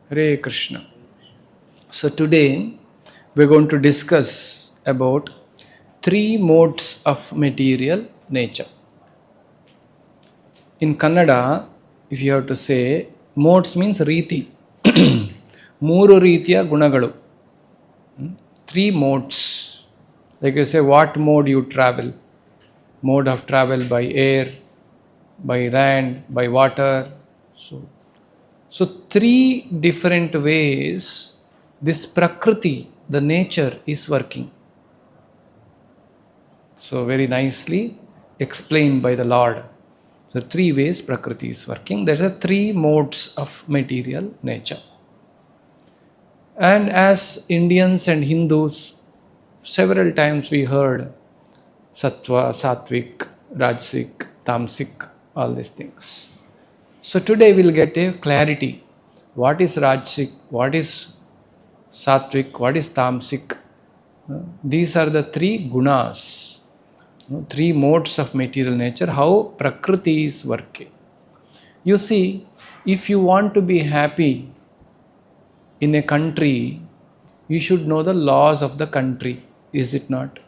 Hare Krishna. So today we're going to discuss about three modes of material nature. In Kannada, if you have to say, modes means riti. Muru ರೀತಿಯ ಗುಣಗಳು. Three modes. Like you say, what mode you travel? Mode of travel by air, by land, by water. So three different ways this Prakriti, the nature, is working. So very nicely explained by the Lord. So three ways Prakriti is working. There's a three modes of material nature. And as Indians and Hindus, several times we heard Sattva, Satvik, Rajsik, Tamsik, all these things. So today we'll get a clarity. What is Rajsik? What is Satvik? What is Tamsik? These are the three gunas, three modes of material nature, how Prakriti is working. You see, if you want to be happy in a country, you should know the laws of the country, is it not?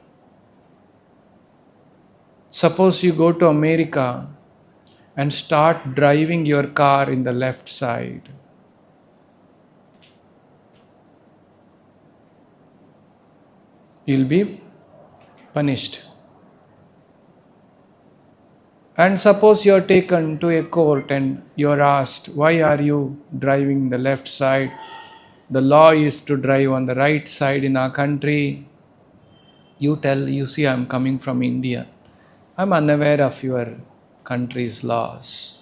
Suppose you go to America and start driving your car in the left side. You'll be punished. And suppose you are taken to a court and you are asked, why are you driving the left side? The law is to drive on the right side in our country. You tell, you see, I'm coming from India. I'm unaware of your country's laws.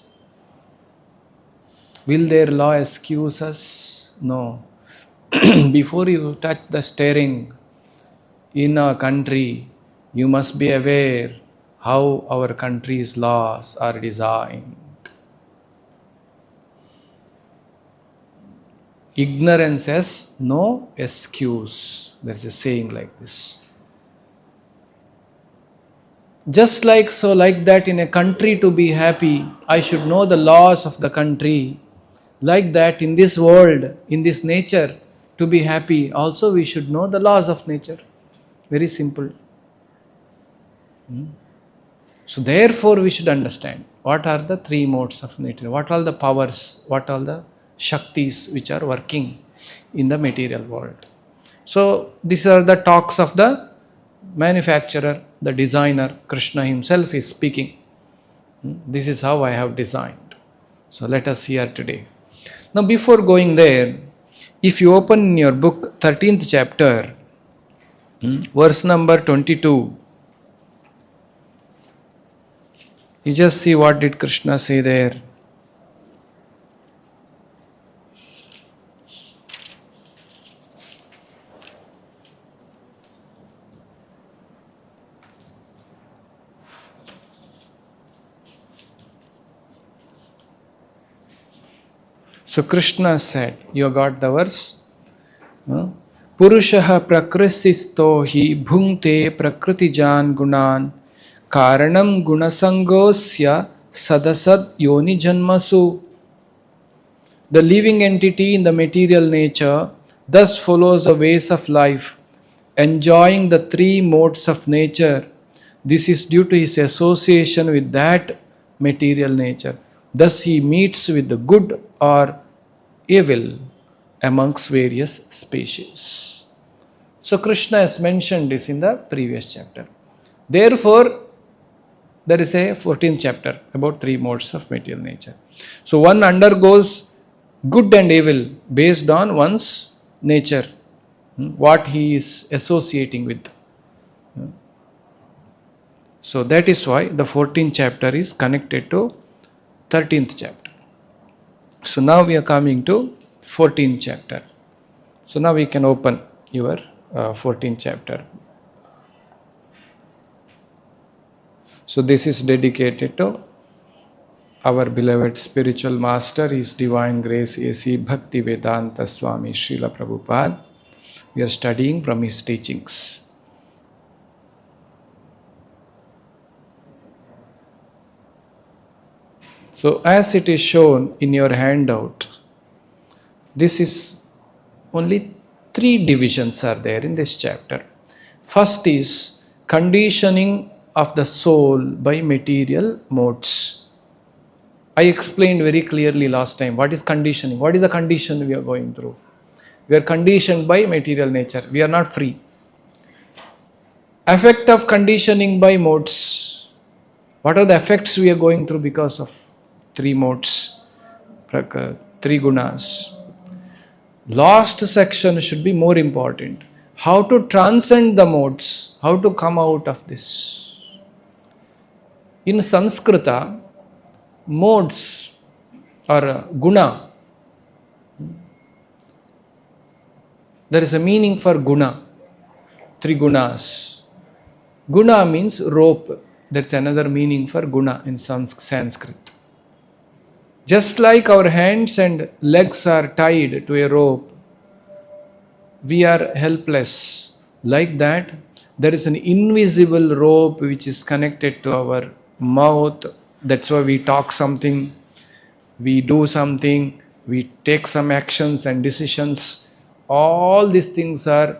Will their law excuse us? No. Before you touch the steering in our country, you must be aware how our country's laws are designed. Ignorance has no excuse. There's a saying like this. Just like so, like that, in a country to be happy, I should know the laws of the country. Like that, in this world, in this nature, to be happy, also we should know the laws of nature. Very simple. So therefore we should understand what are the three modes of nature, what are the powers, what are the Shaktis which are working in the material world. So these are the talks of the manufacturer, the designer. Krishna himself is speaking. This is how I have designed. So let us hear today. Now before going there, if you open in your book 13th chapter, verse number 22, you just see what did Krishna say there. So Krishna said, you got the verse? Purushaha prakrisisto hi bhungte prakritijan gunan karanam gunasangosya sadasad yoni janmasu. The living entity in the material nature thus follows the ways of life, enjoying the three modes of nature. This is due to his association with that material nature. Thus he meets with the good or evil amongst various species. So Krishna has mentioned this in the previous chapter. Therefore, there is a 14th chapter about three modes of material nature. So one undergoes good and evil based on one's nature, what he is associating with. So that is why the 14th chapter is connected to 13th chapter. So now we are coming to 14th chapter. So now we can open your 14th chapter. So this is dedicated to our beloved spiritual master, His Divine Grace A.C. Bhakti Vedanta Swami Srila Prabhupada. We are studying from his teachings. So as it is shown in your handout, This is only 3 divisions are there in this chapter. First is conditioning of the soul by material modes. I explained very clearly last time what is conditioning. What is the condition we are going through? We are conditioned by material nature. We are not free. Effect of conditioning by modes. What are the effects we are going through because of 3 modes, 3 gunas? Last section should be more important. How to transcend the modes, how to come out of this. In Sanskrita, modes or guna, there is a meaning for guna, 3 gunas. Guna means rope. That's another meaning for guna in Sanskrit. Just like our hands and legs are tied to a rope, we are helpless. Like that, there is an invisible rope which is connected to our mouth. That's why we talk something, we do something, we take some actions and decisions. All these things are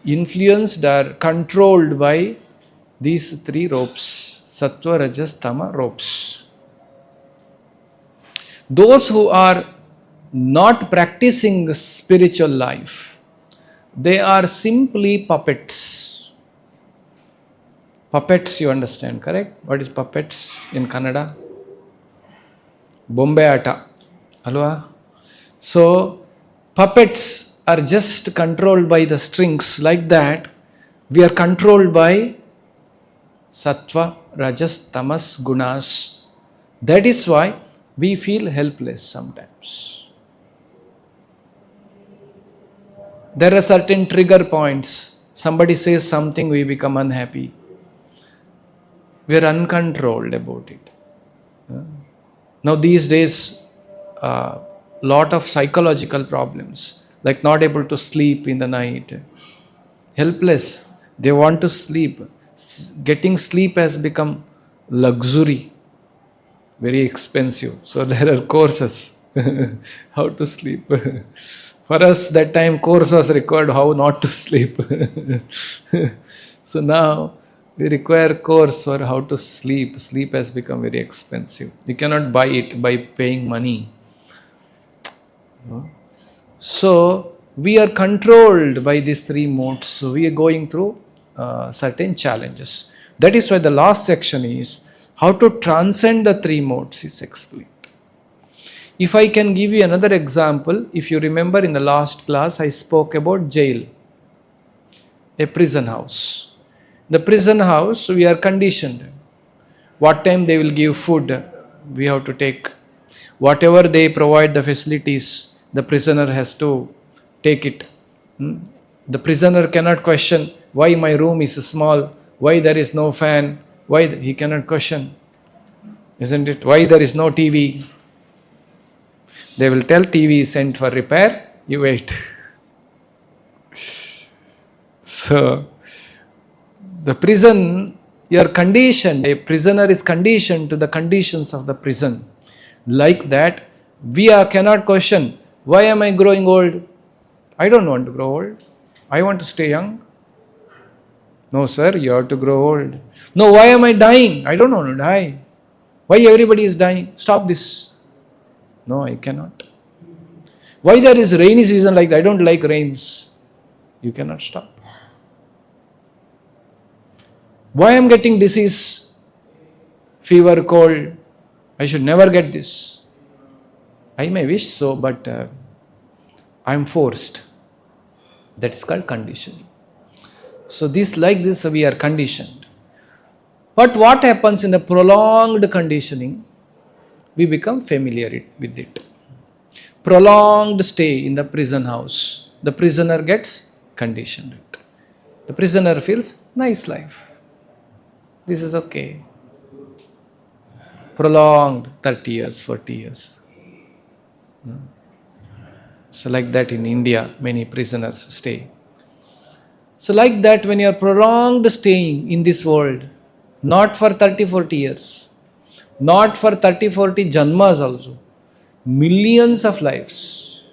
influenced or controlled by these 3 ropes, sattva, rajas, tama ropes. Those who are not practicing spiritual life, they are simply puppets. Puppets, you understand, correct? What is puppets in Kannada? Bombay Ata. Alwa? So, puppets are just controlled by the strings. Like that, we are controlled by sattva, rajas, tamas, gunas. That is why we feel helpless sometimes. There are certain trigger points. Somebody says something, we become unhappy. We are uncontrolled about it. Now these days, lot of psychological problems, like not able to sleep in the night, helpless, they want to sleep. Getting sleep has become luxury, very expensive. So there are courses, how to sleep. For us, that time course was required how not to sleep. So now we require course for how to sleep. Sleep has become very expensive. You cannot buy it by paying money. So we are controlled by these 3 modes. So we are going through certain challenges. That is why the last section is how to transcend the 3 modes is explained. If I can give you another example, if you remember in the last class I spoke about jail, a prison house. The prison house, we are conditioned. What time they will give food, we have to take. Whatever they provide the facilities, the prisoner has to take it. The prisoner cannot question why my room is small, why there is no fan, why he cannot question. Isn't it? Why there is no TV? They will tell TV is sent for repair, you wait. So, the prison, you are conditioned, a prisoner is conditioned to the conditions of the prison. Like that, we cannot question, why am I growing old? I don't want to grow old. I want to stay young. No sir, you have to grow old. No, why am I dying? I don't want to die. Why everybody is dying? Stop this. No, I cannot. Why there is rainy season like that? I don't like rains. You cannot stop. Why I am getting disease, fever, cold? I should never get this. I may wish so, but I am forced. That is called conditioning. So this, like this, we are conditioned. But what happens in a prolonged conditioning? We become familiar with it. Prolonged stay in the prison house, the prisoner gets conditioned. The prisoner feels nice life. This is okay. Prolonged 30 years, 40 years. So like that in India, many prisoners stay. So like that, when you are prolonged staying in this world, not for 30, 40 years, not for 30, 40 janmas also, millions of lives.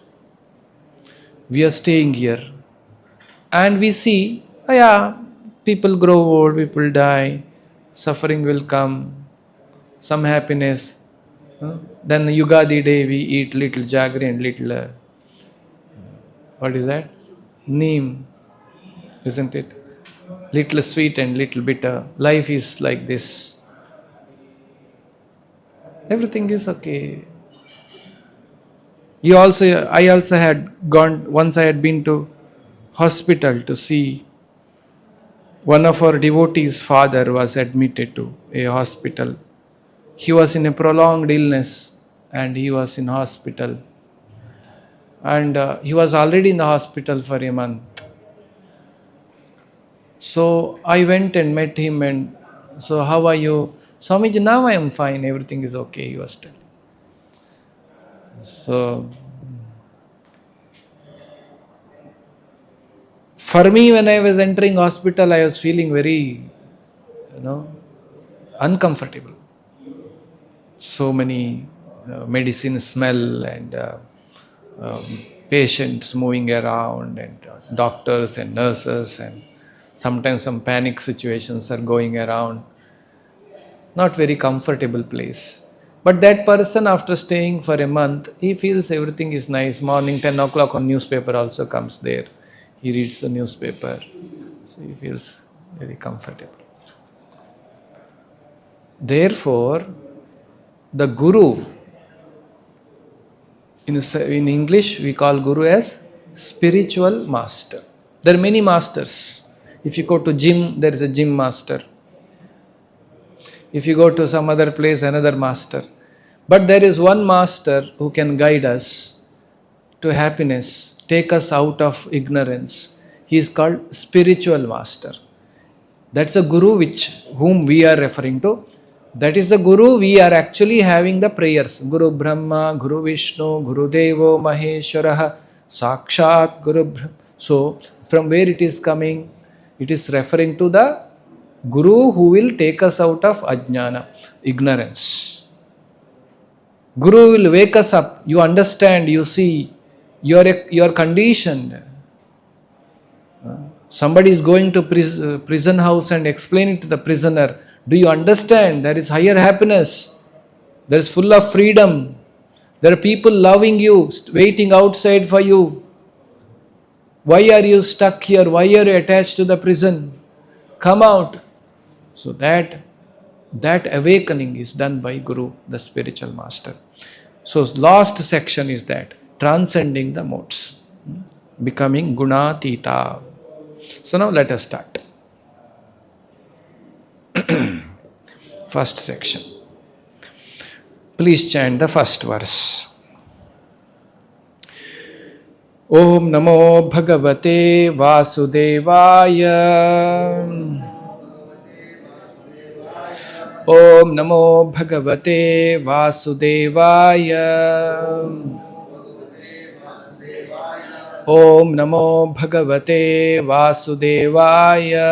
We are staying here. And we see, oh yeah, people grow old, people die, suffering will come, some happiness. Then Yugadi day we eat little jaggery and little, what is that? Neem, isn't it? Little sweet and little bitter. Life is like this. Everything is okay. I also had gone, once I had been to hospital to see one of our devotees' father was admitted to a hospital. He was in a prolonged illness and he was in hospital. And he was already in the hospital for a month. So I went and met him and, so how are you? Swamiji, now I am fine, everything is okay, he was telling. So for me, when I was entering hospital, I was feeling very, uncomfortable. So many medicine smell and patients moving around and doctors and nurses, and sometimes some panic situations are going around. Not very comfortable place. But that person, after staying for a month, he feels everything is nice. Morning 10 o'clock on newspaper also comes there. He reads the newspaper. So he feels very comfortable. Therefore, the Guru, in English we call Guru as spiritual master. There are many masters. If you go to gym, there is a gym master. If you go to some other place, another master. But there is one master who can guide us to happiness, take us out of ignorance. He is called spiritual master. That's a Guru whom we are referring to. That is the Guru we are actually having the prayers. Guru Brahma, Guru Vishnu, Guru Devo, Maheshwaraha, Sakshat, Guru Brahma. So, from where it is coming? It is referring to the Guru who will take us out of ajnana, ignorance. Guru will wake us up. You understand, you see, you are conditioned. Somebody is going to prison house and explaining to the prisoner, do you understand? There is higher happiness. There is full of freedom. There are people loving you, waiting outside for you. Why are you stuck here? Why are you attached to the prison? Come out. So that awakening is done by Guru, the spiritual master. So last section is that, transcending the modes, becoming Gunatita. So now let us start. First section. Please chant the first verse. Om Namo Bhagavate Vasudevaya. Om Namo Bhagavate Vasudevaya. Om Namo Bhagavate Vasudevaya.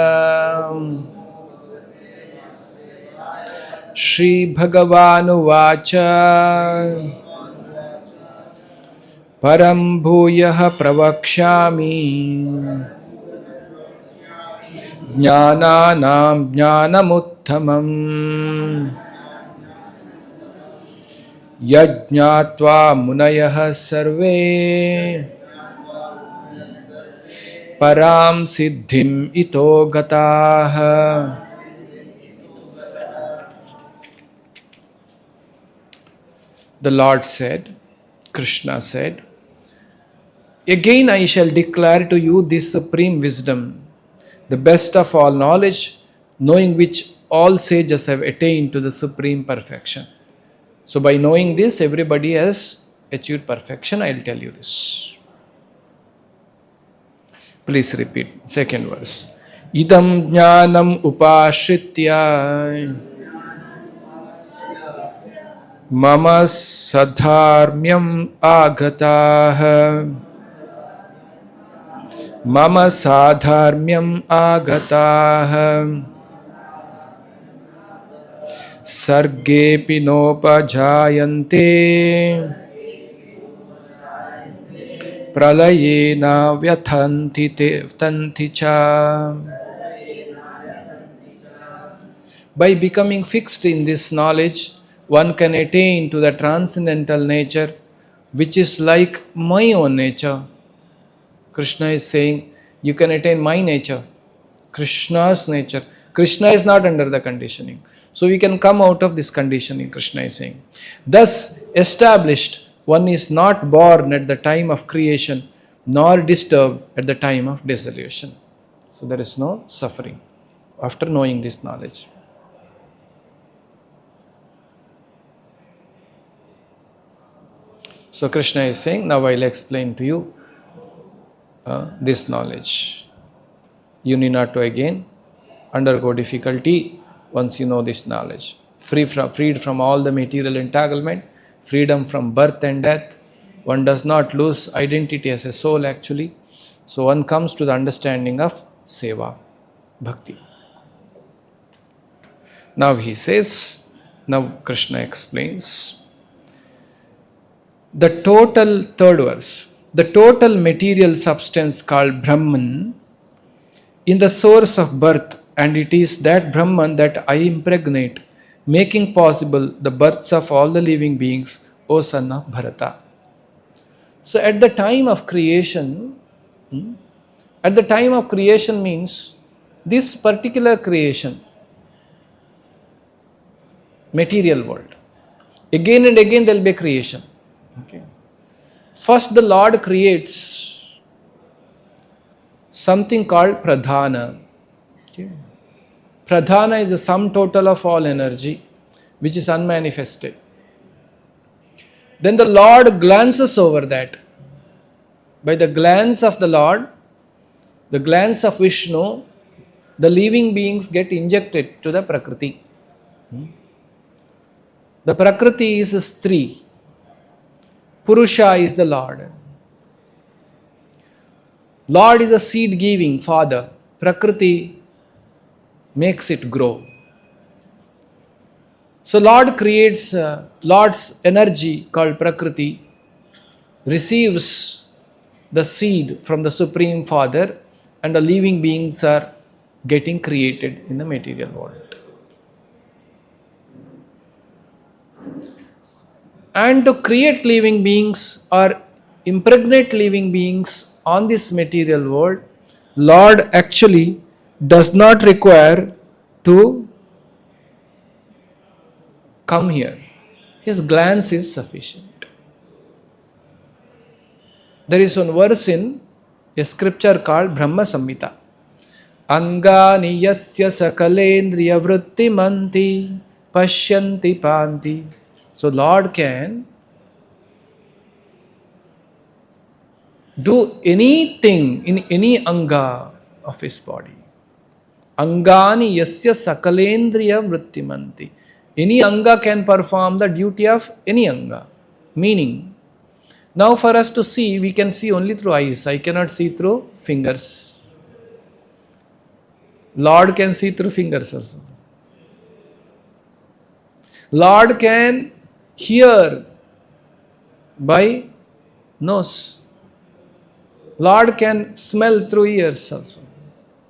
Shri Bhagavanu Vacha Param Bhuyah Pravakshami Jnananam Jnanamuttamam Yajñatva Munayah Sarve Param Siddhim Ito Gataha. The Lord said, Krishna said, again I shall declare to you this supreme wisdom, the best of all knowledge, knowing which all sages have attained to the supreme perfection. So by knowing this, everybody has achieved perfection. I will tell you this. Please repeat, second verse. Idam jnanam upashritya Mama sadharmyam agataha. Mama sadharmyam agataha. Sargepi nopajayante pralayena vyathanti te tanti cha. By becoming fixed in this knowledge, one can attain to the transcendental nature, which is like my own nature. Krishna is saying, you can attain my nature, Krishna's nature. Krishna is not under the conditioning. So we can come out of this conditioning, Krishna is saying. Thus established, one is not born at the time of creation, nor disturbed at the time of dissolution. So there is no suffering after knowing this knowledge. So Krishna is saying, now I'll explain to you this knowledge. You need not to again undergo difficulty once you know this knowledge. Freed from all the material entanglement, freedom from birth and death. One does not lose identity as a soul actually. So one comes to the understanding of seva, bhakti. Now he says, now Krishna explains. The total, third verse, the total material substance called Brahman in the source of birth, and it is that Brahman that I impregnate, making possible the births of all the living beings, O son of Bharata. So at the time of creation means this particular creation, material world. Again and again there will be a creation. Okay. First the Lord creates something called Pradhana. Okay. Pradhana is the sum total of all energy, which is unmanifested. Then the Lord glances over that. By the glance of the Lord, the glance of Vishnu, the living beings get injected to the Prakriti. The Prakriti is Stri. Purusha is the Lord. Lord is a seed-giving father. Prakriti makes it grow. So Lord creates, Lord's energy called Prakriti receives the seed from the Supreme Father, and the living beings are getting created in the material world. And to create living beings or impregnate living beings on this material world, Lord actually does not require to come here. His glance is sufficient. There is one verse in a scripture called Brahma Samhita. Angani yasya sakalendriya vritti manti pashyanti panti. So Lord can do anything in any anga of his body. Angani yasya sakalendriya vrittimanti. Any anga can perform the duty of any anga. Meaning, now for us to see, we can see only through eyes. I cannot see through fingers. Lord can see through fingers also. Lord can hear by nose. Lord can smell through ears also.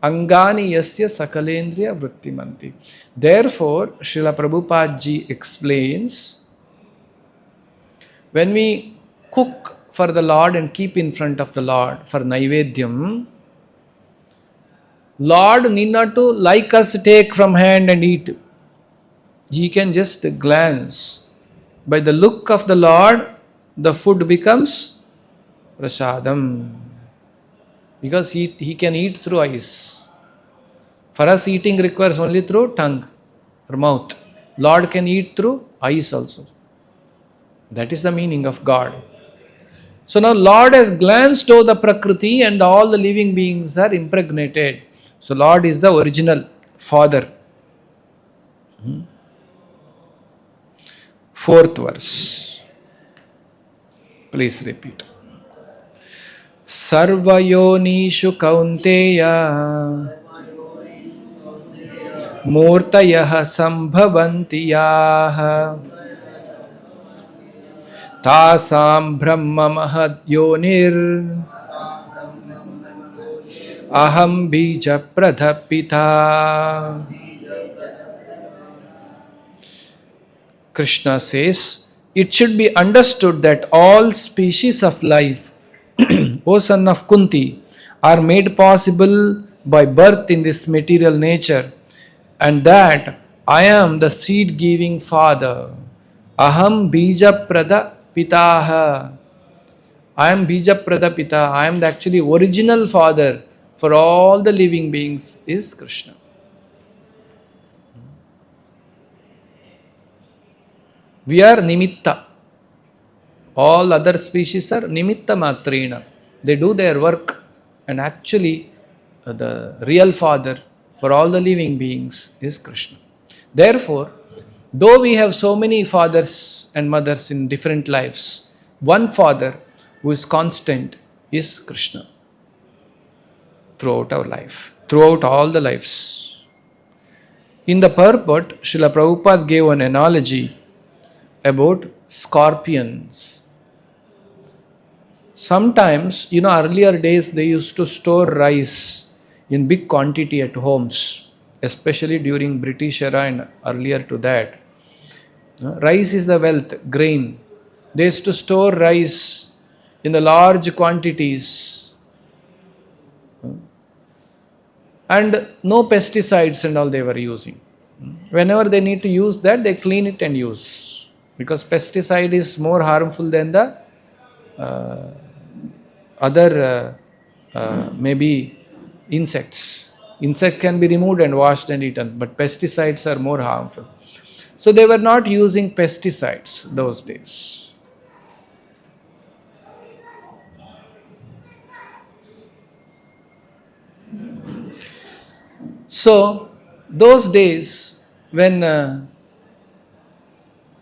Angani yasya sakalendriya vrittimanti. Therefore, Srila Prabhupada ji explains, when we cook for the Lord and keep in front of the Lord for Naivedyam, Lord need not to like us take from hand and eat. He can just glance. By the look of the Lord, the food becomes prasadam. Because he can eat through eyes. For us, eating requires only through tongue or mouth. Lord can eat through eyes also. That is the meaning of God. So now Lord has glanced over the Prakriti and all the living beings are impregnated. So Lord is the original Father. Fourth verse. Please repeat. Sarvayonishu kaunteya murtayah sambhavanti yaha Tasam Brahma Mahad Yonir Aham Bija Pradhapita. Krishna says, it should be understood that all species of life, O son of Kunti, are made possible by birth in this material nature, and that I am the seed giving father. Aham bija prada pitaha. I am bija prada pita. I am the actually original father for all the living beings is Krishna. We are nimitta. All other species are nimitta matrena. They do their work, and actually the real father for all the living beings is Krishna. Therefore, though we have so many fathers and mothers in different lives, one father who is constant is Krishna throughout our life, throughout all the lives. In the purport, Srila Prabhupada gave an analogy about scorpions. Sometimes, earlier days they used to store rice in big quantity at homes, especially during British era and earlier to that. Rice is the wealth, grain. They used to store rice in the large quantities. And no pesticides and all they were using. Whenever they need to use that, they clean it and use. Because pesticide is more harmful than the other maybe insects. Insect can be removed and washed and eaten, but pesticides are more harmful. So they were not using pesticides those days. So those days when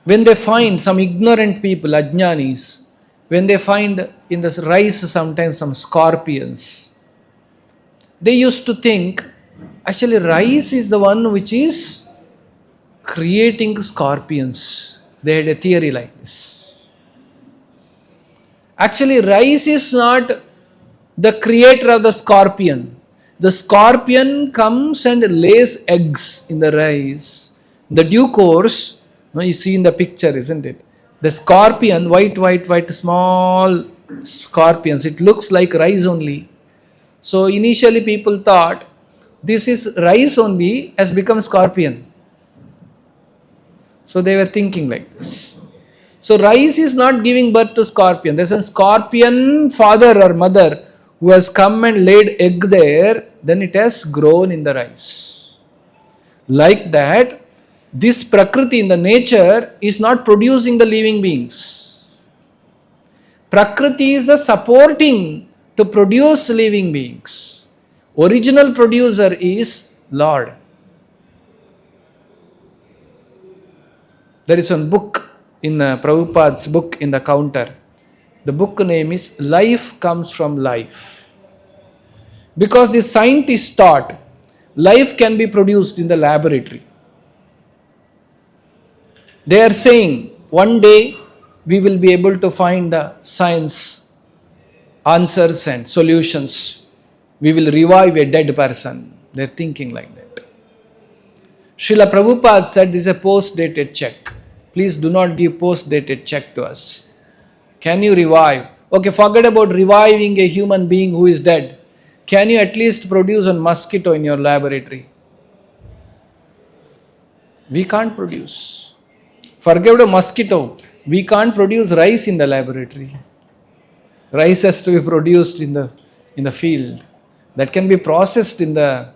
they find some ignorant people, ajnanis, when they find in the rice sometimes some scorpions, they used to think, actually rice is the one which is creating scorpions. They had a theory like this. Actually, rice is not the creator of the scorpion. The scorpion comes and lays eggs in the rice. The due course, you see in the picture, isn't it? The scorpion, white, small scorpions, it looks like rice only. So initially people thought, this is rice only, has become scorpion. So they were thinking like this. So rice is not giving birth to scorpion. There's a scorpion father or mother who has come and laid egg there, then it has grown in the rice. Like that, this Prakriti in the nature is not producing the living beings. Prakriti is the supporting to produce living beings. Original producer is Lord. There is one book in Prabhupada's book in the counter. The book name is Life Comes from Life. Because the scientists thought life can be produced in the laboratory. They are saying one day we will be able to find the science answers and solutions. We will revive a dead person. They are thinking like that. Srila Prabhupada said this is a post-dated check. Please do not give post-dated check to us. Can you revive? Okay, forget about reviving a human being who is dead. Can you at least produce a mosquito in your laboratory? We can't produce. Forget a mosquito. We can't produce rice in the laboratory. Rice has to be produced in the field. That can be processed in the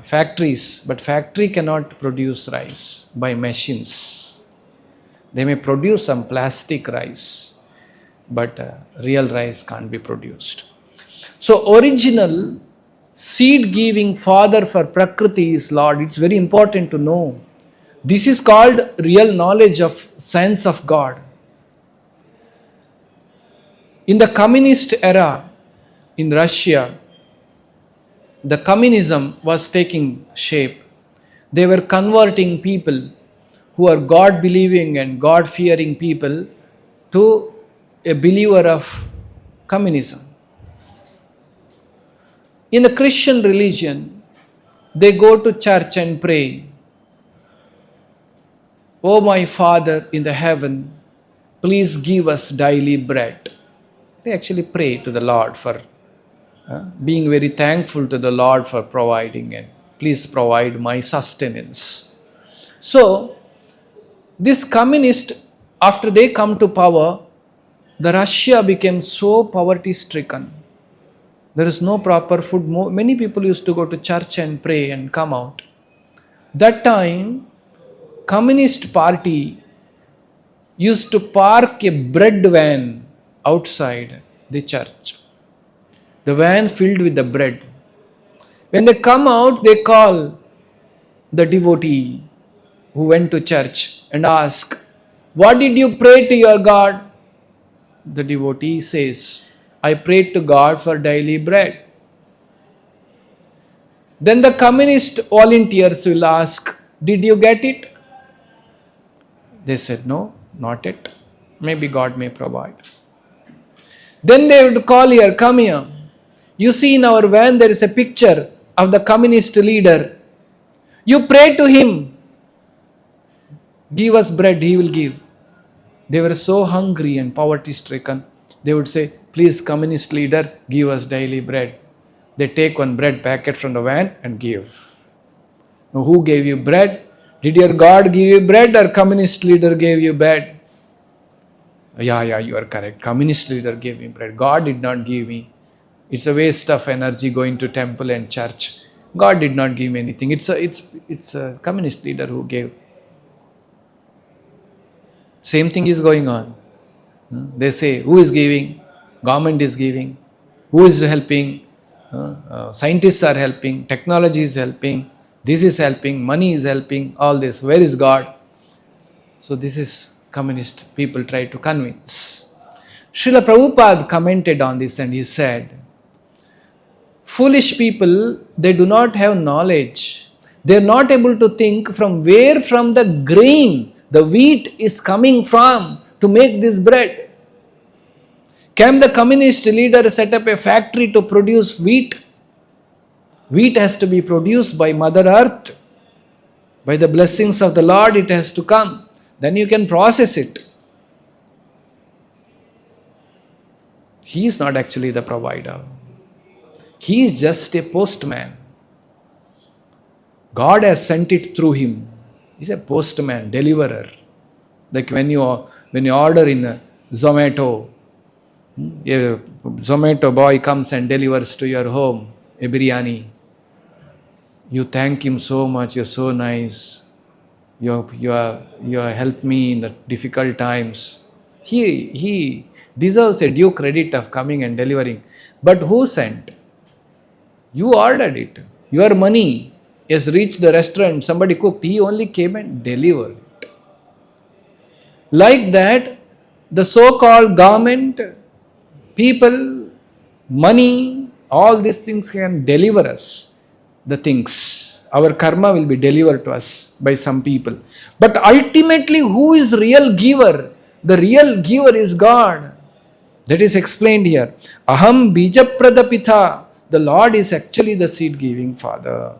factories, but factory cannot produce rice by machines. They may produce some plastic rice, but real rice can't be produced. So original seed-giving father for Prakriti is Lord. It's very important to know. This is called real knowledge of science of God. In the communist era in Russia, the communism was taking shape. They were converting people who are God-believing and God-fearing people to a believer of communism. In the Christian religion, they go to church and pray, "Oh my Father in the heaven, please give us daily bread." They actually pray to the Lord for being very thankful to the Lord for providing, and please provide my sustenance. So, this communist, after they come to power, the Russia became so poverty stricken. There is no proper food. Many people used to go to church and pray and come out. That time, Communist Party used to park a bread van outside the church. The van filled with the bread. When they come out, they call the devotee who went to church and ask, "What did you pray to your God?" The devotee says, "I prayed to God for daily bread." Then the communist volunteers will ask, "Did you get it?" They said, "No, not yet. Maybe God may provide." Then they would call here, "Come here. You see in our van there is a picture of the communist leader. You pray to him. Give us bread, he will give." They were so hungry and poverty stricken. They would say, "Please, communist leader, give us daily bread." They take one bread packet from the van and give. Now, who gave you bread? Did your God give you bread, or communist leader gave you bread? Yeah, you are correct. Communist leader gave me bread. God did not give me. It's a waste of energy going to temple and church. God did not give me anything. It's a communist leader who gave. Same thing is going on. They say, who is giving? Government is giving. Who is helping? Scientists are helping. Technology is helping. This is helping. Money is helping. All this. Where is God? So this is communist people try to convince. Srila Prabhupada commented on this and he said, foolish people, they do not have knowledge. They are not able to think from where from the grain the wheat is coming from to make this bread. Can the communist leader set up a factory to produce wheat? Wheat has to be produced by Mother Earth. By the blessings of the Lord it has to come. Then you can process it. He is not actually the provider. He is just a postman. God has sent it through him. He is a postman, deliverer. Like when you order in Zomato, a Zomato boy comes and delivers to your home a biryani. You thank him so much, you're so nice. You have helped me in the difficult times. He deserves a due credit of coming and delivering. But who sent? You ordered it. Your money has reached the restaurant, somebody cooked. He only came and delivered it. Like that, the so-called government, people, money, all these things can deliver us the things. Our karma will be delivered to us by some people. But ultimately, who is real giver? The real giver is God. That is explained here. Aham bijaprada pitha. The Lord is actually the seed-giving Father.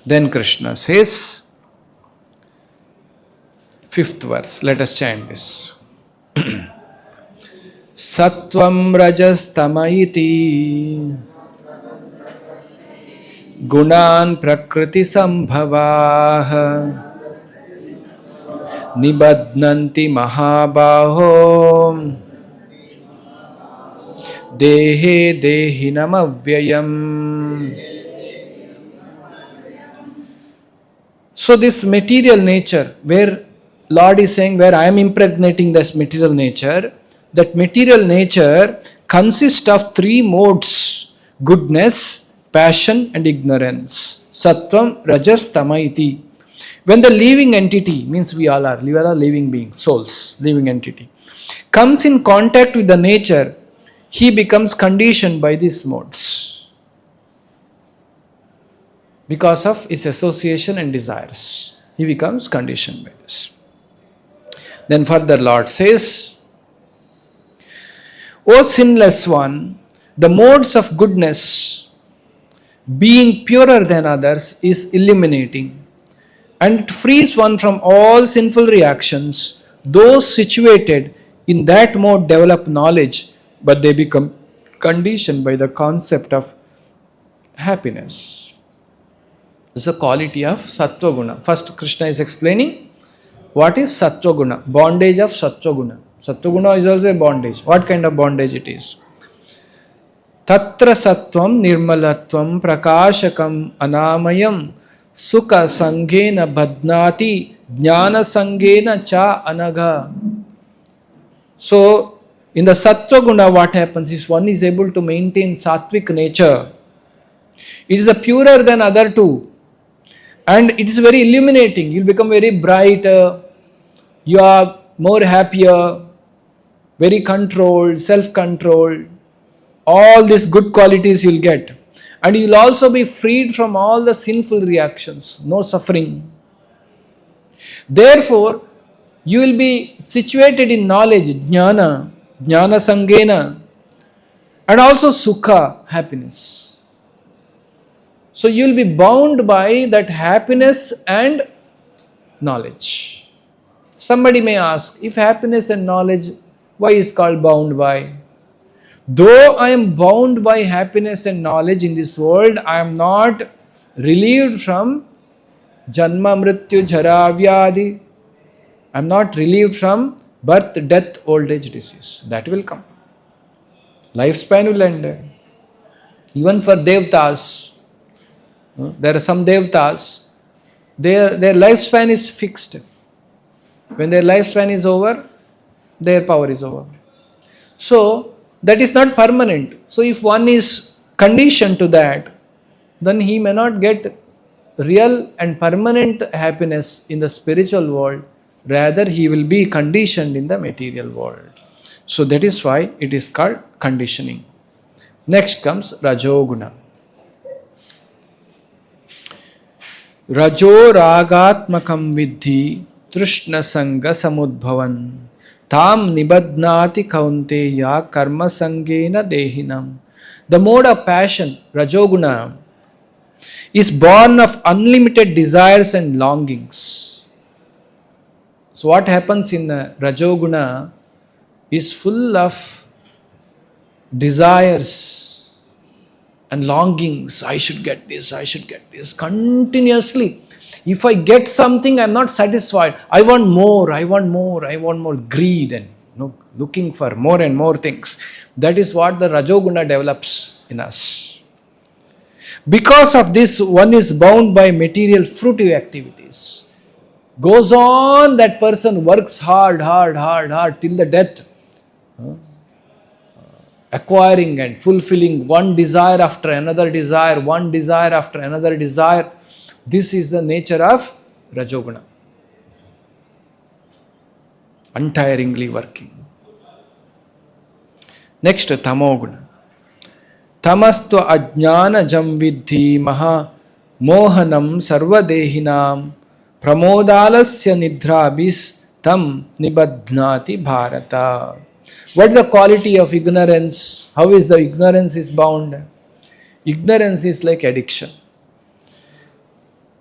Then Krishna says, 5th verse, let us chant this. Sattvam rajas tamaiti gunan prakriti sambhavah nibadnanti mahabaho dehe dehinam avyayam. So this material nature, where Lord is saying, where I am impregnating this material nature, that material nature consists of 3 modes: goodness, passion and ignorance. Sattvam, rajas, tamaiti. When the living entity, means we all are living beings, souls, living entity, comes in contact with the nature, he becomes conditioned by these modes because of its association and desires. he becomes conditioned by this. Then further Lord says, O sinless one, the modes of goodness, being purer than others, is illuminating, and it frees one from all sinful reactions. Those situated in that mode develop knowledge, but they become conditioned by the concept of happiness. This is a quality of Sattva Guna. First, Krishna is explaining what is Sattva Guna, bondage of Sattva Guna. Sattva Guna is also a bondage. What kind of bondage it is? Tatra Sattvam Nirmalatvam Prakashakam Anamayam Sukha Sangena Badnati Jnana Sangena Cha Anaga. So, in the Sattva Guna, what happens is one is able to maintain sattvic nature. It is a purer than other two, and it is very illuminating. You will become very bright, you are more happier, very controlled, self-controlled. All these good qualities you will get. And you will also be freed from all the sinful reactions, no suffering. Therefore, you will be situated in knowledge, jnana, jnana sangena, and also sukha, happiness. So you will be bound by that happiness and knowledge. Somebody may ask, if happiness and knowledge, why is called bound by? Though I am bound by happiness and knowledge in this world, I am not relieved from janma, mrityu, jara, vyadi. I am not relieved from birth, death, old age, disease. That will come. Lifespan will end. Even for devtas, there are some devtas, their lifespan is fixed. When their lifespan is over, their power is over. So, that is not permanent. So, if one is conditioned to that, then he may not get real and permanent happiness in the spiritual world. Rather, he will be conditioned in the material world. So, that is why it is called conditioning. Next comes Rajoguna. Rajo ragatmakam vidhi trishna sanga samudbhavan tam nibadnati kaunteya karma sangena dehinam. The mode of passion, Rajoguna, is born of unlimited desires and longings. So what happens in the Rajoguna is full of desires and longings. I should get this, I should get this. Continuously. If I get something, I am not satisfied. I want more, I want more, I want more. Greed and looking for more and more things. That is what the Rajoguna develops in us. Because of this, one is bound by material fruitive activities. Goes on, that person works hard till the death. Acquiring and fulfilling one desire after another desire, one desire after another desire. This is the nature of Rajoguna. Untiringly working. Next, Tamoguna. Tamastu ajnana jam vidhi maha mohanam sarvadehinam pramodalasya nidhrabis tam nibadhnati bharata. What is the quality of ignorance? How is the ignorance is bound? Ignorance is like addiction.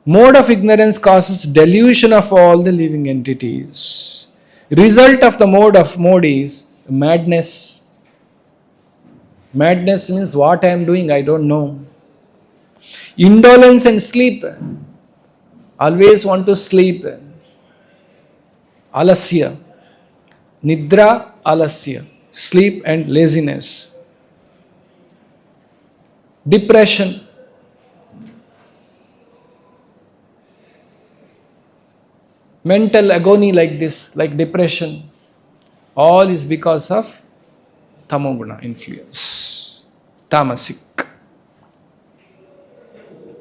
Mode of ignorance causes delusion of all the living entities. Result of the mode is madness. Madness means what I am doing, I don't know. Indolence and sleep. Always want to sleep. Alasya. Nidra, alasya. Sleep and laziness. Depression. Mental agony like this, like depression. All is because of Tamoguna influence. Tamasic.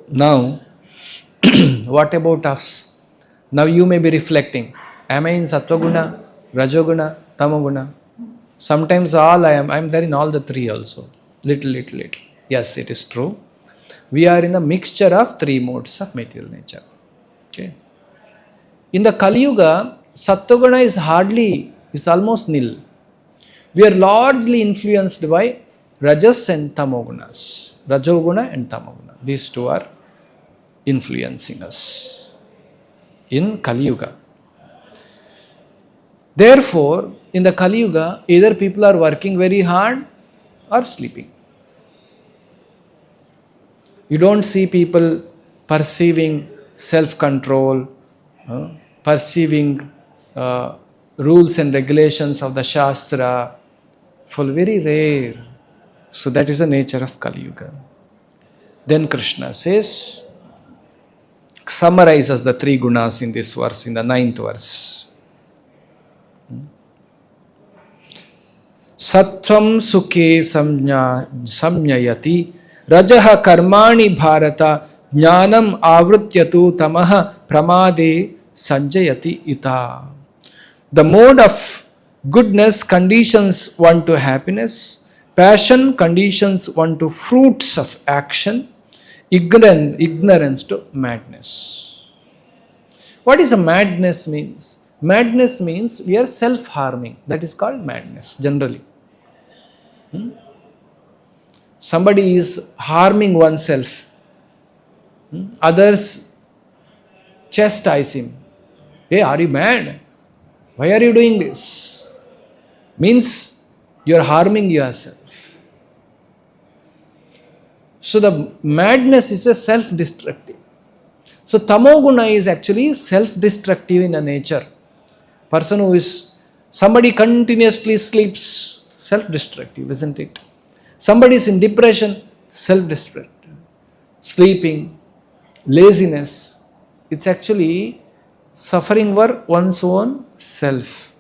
Now, what about us? Now you may be reflecting. Am I in Sattva-guna, Rajoguna, Tamoguna? Sometimes I am there in all the three also. Little. Yes, it is true. We are in the mixture of three modes of material nature. Okay. In the Kali Yuga, Sattva-guna is almost nil. We are largely influenced by Rajas and Tamogunas. Rajoguna and Tamoguna. These two are influencing us in Kali Yuga. Therefore, in the Kali Yuga, either people are working very hard or sleeping. You don't see people perceiving self-control, perceiving rules and regulations of the Shastra, very rare. So that is the nature of Kali Yuga. Then Krishna says, summarizes the three gunas in this verse, in the 9th verse. Sattvam sukhe samnyayati rajaha karmani bharata jnanam avrutyatu tamaha pramade sanjayati ita. The mode of goodness conditions one to happiness, passion conditions one to fruits of action, ignorance to madness. What is a madness means? Madness means we are self-harming. That is called madness generally. Somebody is harming oneself. Others chastise him. Hey, are you mad? Why are you doing this? Means you are harming yourself. So the madness is a self-destructive. So tamoguna is actually self-destructive in a nature. Person who is, somebody continuously sleeps, self-destructive, isn't it? Somebody is in depression, self-destructive. Sleeping, laziness, it's actually suffering for one's own self.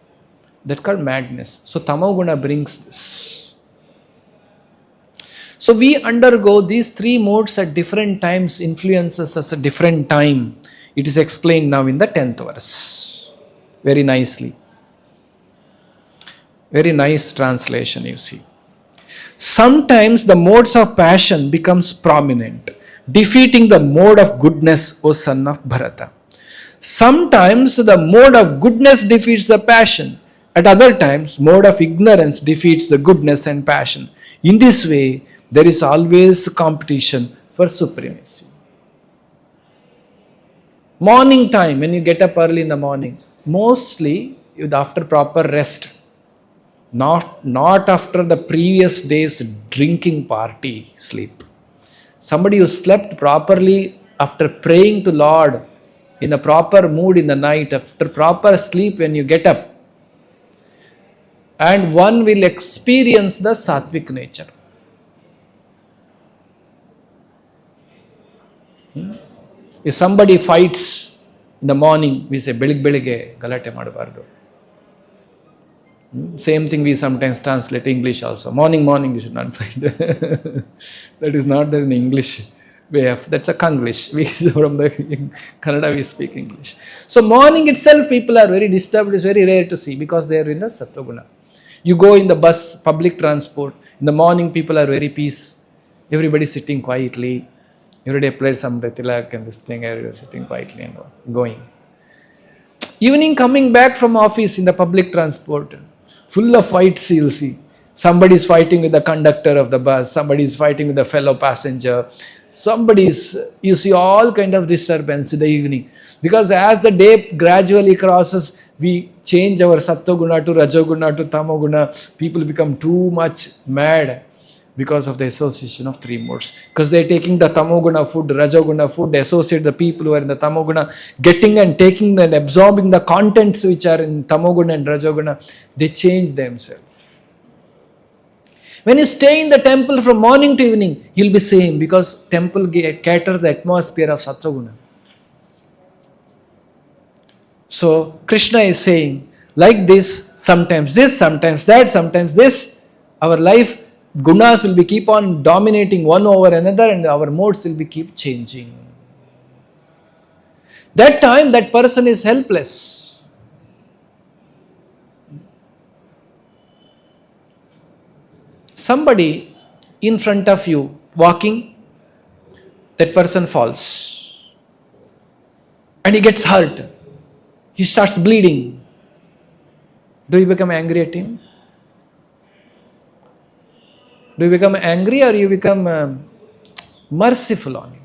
That's called madness. So tamoguna brings this. So we undergo these three modes at different times, influences us at different time. It is explained now in the 10th verse. Very nicely. Very nice translation you see. Sometimes the modes of passion becomes prominent, defeating the mode of goodness, O son of Bharata. Sometimes the mode of goodness defeats the passion. At other times, mode of ignorance defeats the goodness and passion. In this way, there is always competition for supremacy. Morning time, when you get up early in the morning, mostly after proper rest, not after the previous day's drinking party sleep. Somebody who slept properly after praying to Lord in a proper mood in the night, after proper sleep when you get up, and one will experience the sattvic nature. If somebody fights in the morning, we say, belige galate madabardu. Same thing we sometimes translate English also. Morning, you should not fight. That is not there in the English way of, that's a Kanglish. From the Kannada we speak English. So morning itself people are very disturbed. It's very rare to see because they are in the Sattva-guna. You go in the bus, public transport. In the morning people are very peace. Everybody sitting quietly. Every day applied some tilak and this thing. Everybody sitting quietly and going. Evening coming back from office in the public transport. Full of fights you'll see. Somebody is fighting with the conductor of the bus. Somebody is fighting with a fellow passenger. You see all kind of disturbance in the evening. Because as the day gradually crosses, we change our Sattva-guna to Rajoguna to Tamoguna. People become too much mad because of the association of three modes. Because they are taking the Tamoguna food, Rajoguna food, associate the people who are in the Tamoguna, getting and taking and absorbing the contents which are in Tamoguna and Rajoguna, they change themselves. When you stay in the temple from morning to evening, you'll be same because temple caters the atmosphere of Sattva-guna. So Krishna is saying, like this, sometimes that, sometimes this, our life, gunas will be keep on dominating one over another and our modes will be keep changing. That time, that person is helpless. Somebody in front of you walking, that person falls and he gets hurt. he starts bleeding. Do you become angry at him? Do you become angry or you become merciful on him?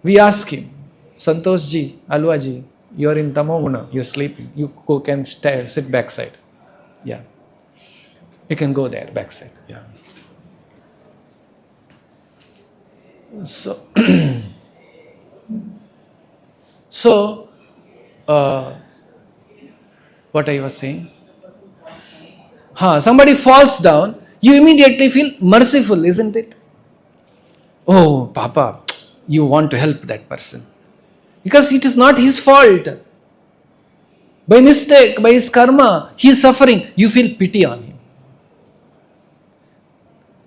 We ask him, Santosh ji, Alwa ji, you are in Tamoguna, you are sleeping. You can sit backside. Yeah. You can go there, backside. Yeah. So, what I was saying? Somebody falls down, you immediately feel merciful, isn't it? Oh, Papa, you want to help that person. Because it is not his fault. By mistake, by his karma, he is suffering. You feel pity on him.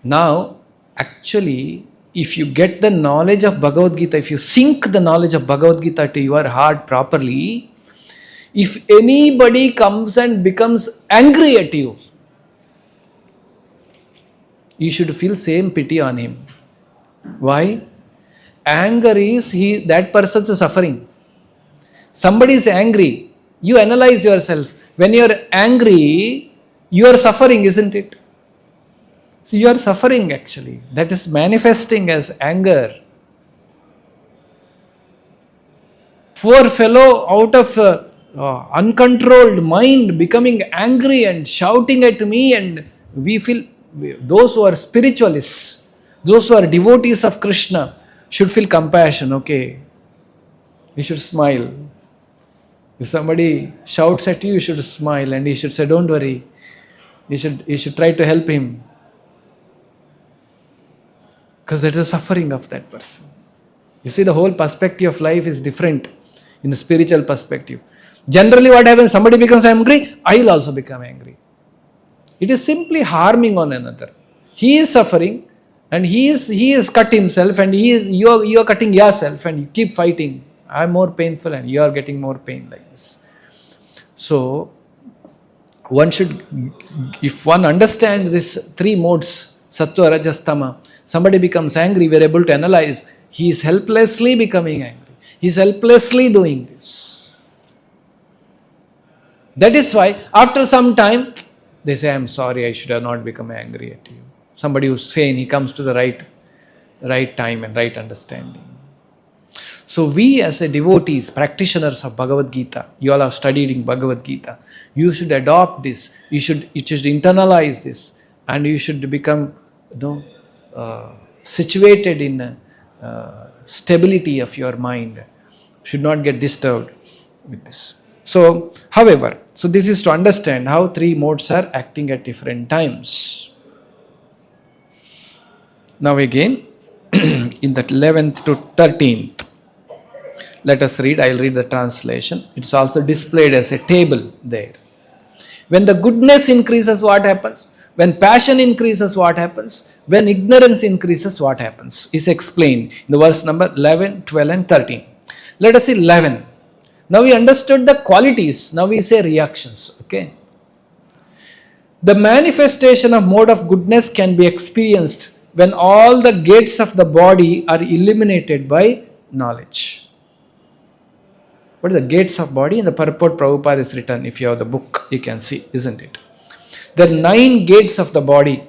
Now, actually, if you get the knowledge of Bhagavad Gita, if you sink the knowledge of Bhagavad Gita to your heart properly, if anybody comes and becomes angry at you, you should feel same pity on him. Why? Anger is that person's suffering. Somebody is angry. You analyze yourself. When you are angry, you are suffering, isn't it? So you are suffering actually. That is manifesting as anger. Poor fellow, out of uncontrolled mind, becoming angry and shouting at me, and we feel, those who are spiritualists, those who are devotees of Krishna, should feel compassion. Okay, you should smile. If somebody shouts at you, you should smile and you should say, don't worry. You should try to help him. Because that is the suffering of that person. You see, the whole perspective of life is different in the spiritual perspective. Generally what happens, somebody becomes angry, I will also become angry. It is simply harming one another. He is suffering and he is cut himself, and you are cutting yourself, and you keep fighting. I am more painful and you are getting more pain, like this. So one should, if one understands these three modes, Sattva, Rajas, Tama, somebody becomes angry, we are able to analyze, he is helplessly becoming angry. He is helplessly doing this. That is why after some time, they say, I am sorry, I should have not become angry at you. Somebody who is sane, he comes to the right time and right understanding. So we as a devotees, practitioners of Bhagavad Gita, you all have studied in Bhagavad Gita, you should adopt this, you should internalize this, and you should become situated in stability of your mind, should not get disturbed with this. So, however, this is to understand how three modes are acting at different times. Now again, in the 11th to 13th, let us read. I will read the translation. It's also displayed as a table there. When the goodness increases, what happens? When passion increases, what happens? When ignorance increases, what happens? Is explained in the verse number 11, 12 and 13. Let us see 11. Now we understood the qualities. Now we say reactions. Okay. The manifestation of mode of goodness can be experienced when all the gates of the body are eliminated by knowledge. What are the gates of body? In the purport Prabhupada is written. If you have the book, you can see, isn't it? There are 9 gates of the body.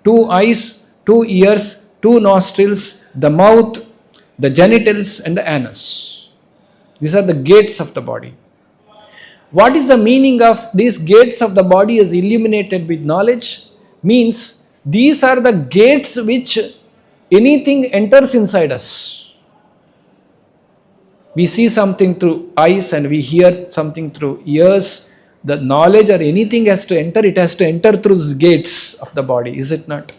2 eyes, 2 ears, 2 nostrils, the mouth, the genitals and the anus. These are the gates of the body. What is the meaning of these gates of the body is illuminated with knowledge? Means these are the gates which anything enters inside us. We see something through eyes and we hear something through ears. The knowledge or anything has to enter, it has to enter through the gates of the body, is it not?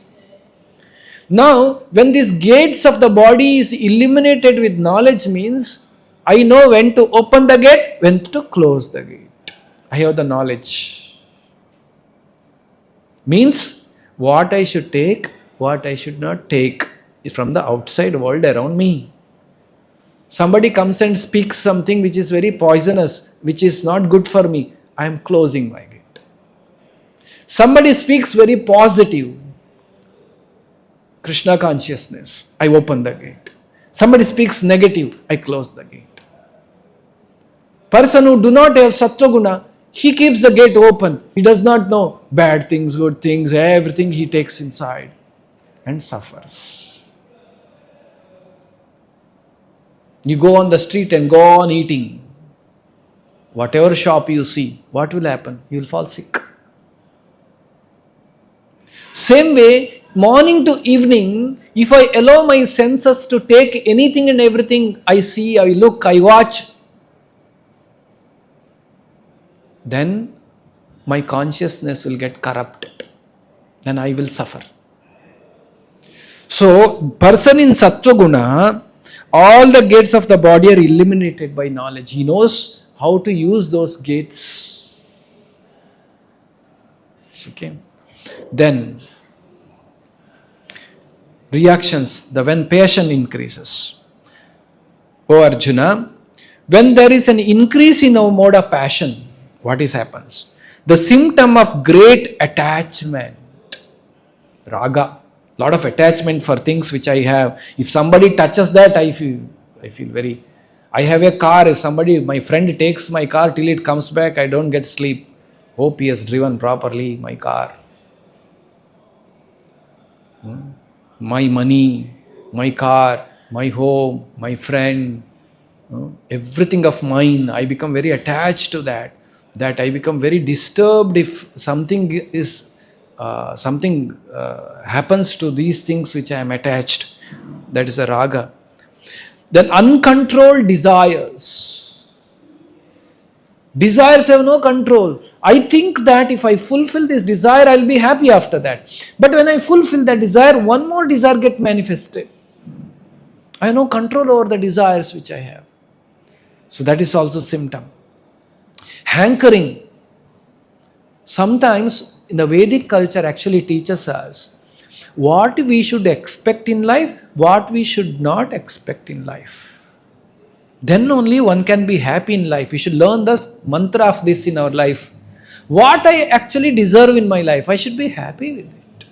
Now, when these gates of the body is illuminated with knowledge means, I know when to open the gate, when to close the gate. I have the knowledge. Means, what I should take, what I should not take from the outside world around me. Somebody comes and speaks something which is very poisonous, which is not good for me. I am closing my gate. Somebody speaks very positive, Krishna consciousness. I open the gate. Somebody speaks negative. I close the gate. Person who do not have sattva guna, he keeps the gate open. He does not know bad things, good things, everything he takes inside and suffers. You go on the street and go on eating. Whatever shop you see, what will happen? You will fall sick. Same way, morning to evening, if I allow my senses to take anything and everything I see, I look, I watch, then my consciousness will get corrupted. Then I will suffer. So, person in sattva guna, all the gates of the body are eliminated by knowledge. He knows how to use those gates. Okay. Then, reactions, when passion increases. O Arjuna, when there is an increase in our mode of passion, what happens? The symptom of great attachment, raga, lot of attachment for things which I have. If somebody touches that, I feel very. I have a car. If my friend takes my car till it comes back, I don't get sleep. Hope he has driven properly my car. My money, my car, my home, my friend, everything of mine, I become very attached to that. That I become very disturbed if something happens to these things which I am attached. That is a raga. Then uncontrolled desires. Desires have no control. I think that if I fulfill this desire, I will be happy after that. But when I fulfill that desire, one more desire gets manifested. I have no control over the desires which I have. So that is also symptom. Hankering. Sometimes in the Vedic culture actually teaches us what we should expect in life, what we should not expect in life. Then only one can be happy in life. We should learn the mantra of this in our life. What I actually deserve in my life, I should be happy with it.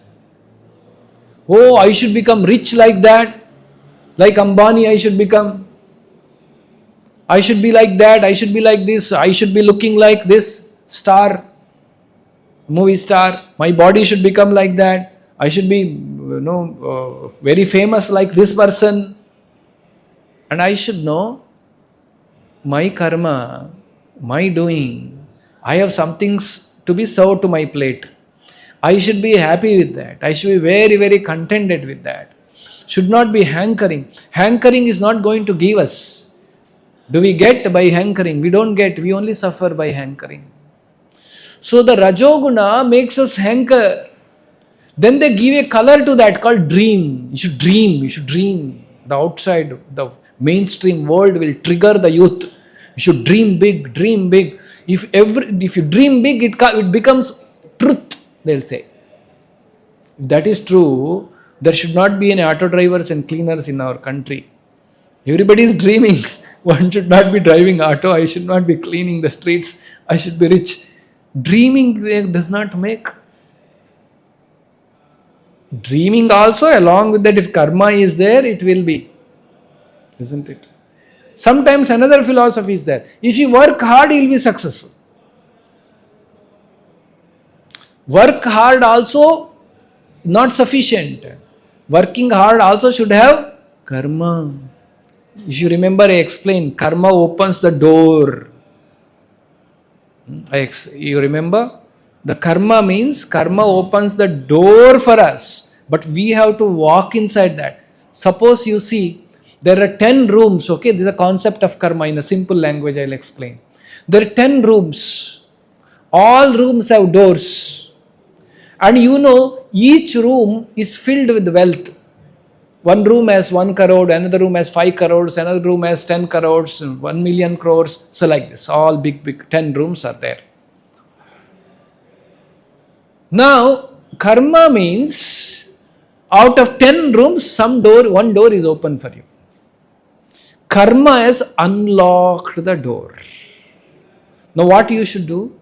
Oh, I should become rich like that. Like Ambani, I should become. I should be like that, I should be like this, I should be looking like this star, movie star, my body should become like that, I should be, very famous like this person. And I should know my karma, my doing, I have some things to be served to my plate. I should be happy with that. I should be very, very contented with that. Should not be hankering. Hankering is not going to give us. Do we get by hankering? We don't get. We only suffer by hankering. So the Rajoguna makes us hanker. Then they give a color to that called dream. You should dream. You should dream. The outside, the mainstream world will trigger the youth. You should dream big. Dream big. If you dream big, it becomes truth, they'll say. If that is true, there should not be any auto drivers and cleaners in our country. Everybody is dreaming. One should not be driving auto. I should not be cleaning the streets. I should be rich. Dreaming does not make. Dreaming also, along with that, if karma is there, it will be. Isn't it? Sometimes another philosophy is there. If you work hard, you will be successful. Work hard also not sufficient. Working hard also should have karma. If you remember, I explained, karma opens the door. You remember? The karma means karma opens the door for us. But we have to walk inside that. Suppose you see, there are 10 rooms, okay? This is a concept of karma in a simple language, I will explain. There are 10 rooms. All rooms have doors. And each room is filled with wealth. One room has 1 crore, another room has 5 crores, another room has 10 crores, 1 million crores. So like this, all big 10 rooms are there. Now, karma means out of 10 rooms, one door is open for you. Karma has unlocked the door. Now what you should do?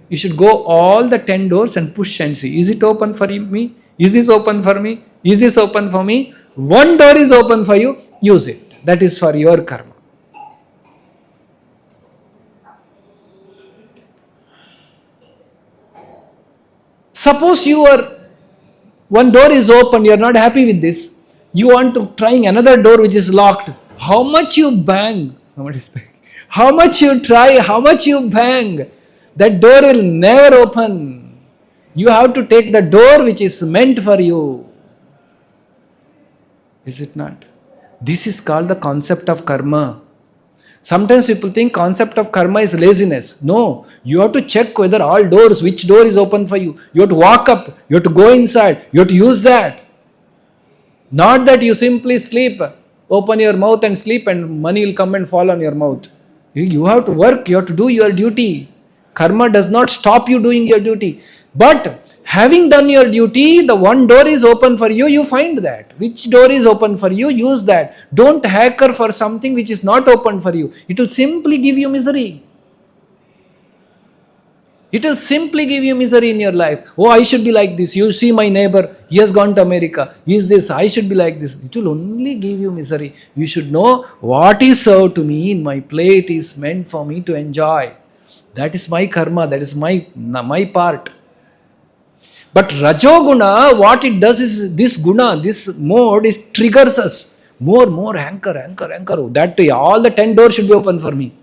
You should go all the 10 doors and push and see. Is it open for me? Is this open for me? Is this open for me? One door is open for you. Use it. That is for your karma. Suppose one door is open, you are not happy with this. You want to try another door which is locked. How much you bang? How much you try, how much you bang, that door will never open. You have to take the door which is meant for you. Is it not? This is called the concept of karma. Sometimes people think concept of karma is laziness. No, you have to check whether all doors, which door is open for you. You have to walk up, you have to go inside, you have to use that. Not that you simply sleep, open your mouth and sleep and money will come and fall on your mouth. You have to work, you have to do your duty. Karma does not stop you doing your duty. But having done your duty, the one door is open for you, you find that. Which door is open for you, use that. Don't hacker for something which is not open for you. It will simply give you misery. It will simply give you misery in your life. Oh, I should be like this. You see my neighbor, he has gone to America. He is this, I should be like this. It will only give you misery. You should know what is served to me in my plate is meant for me to enjoy. That is my karma, that is my part. But Rajoguna, what it does is this guna, this mode triggers us. More, anchor. That all the 10 doors should be open for me.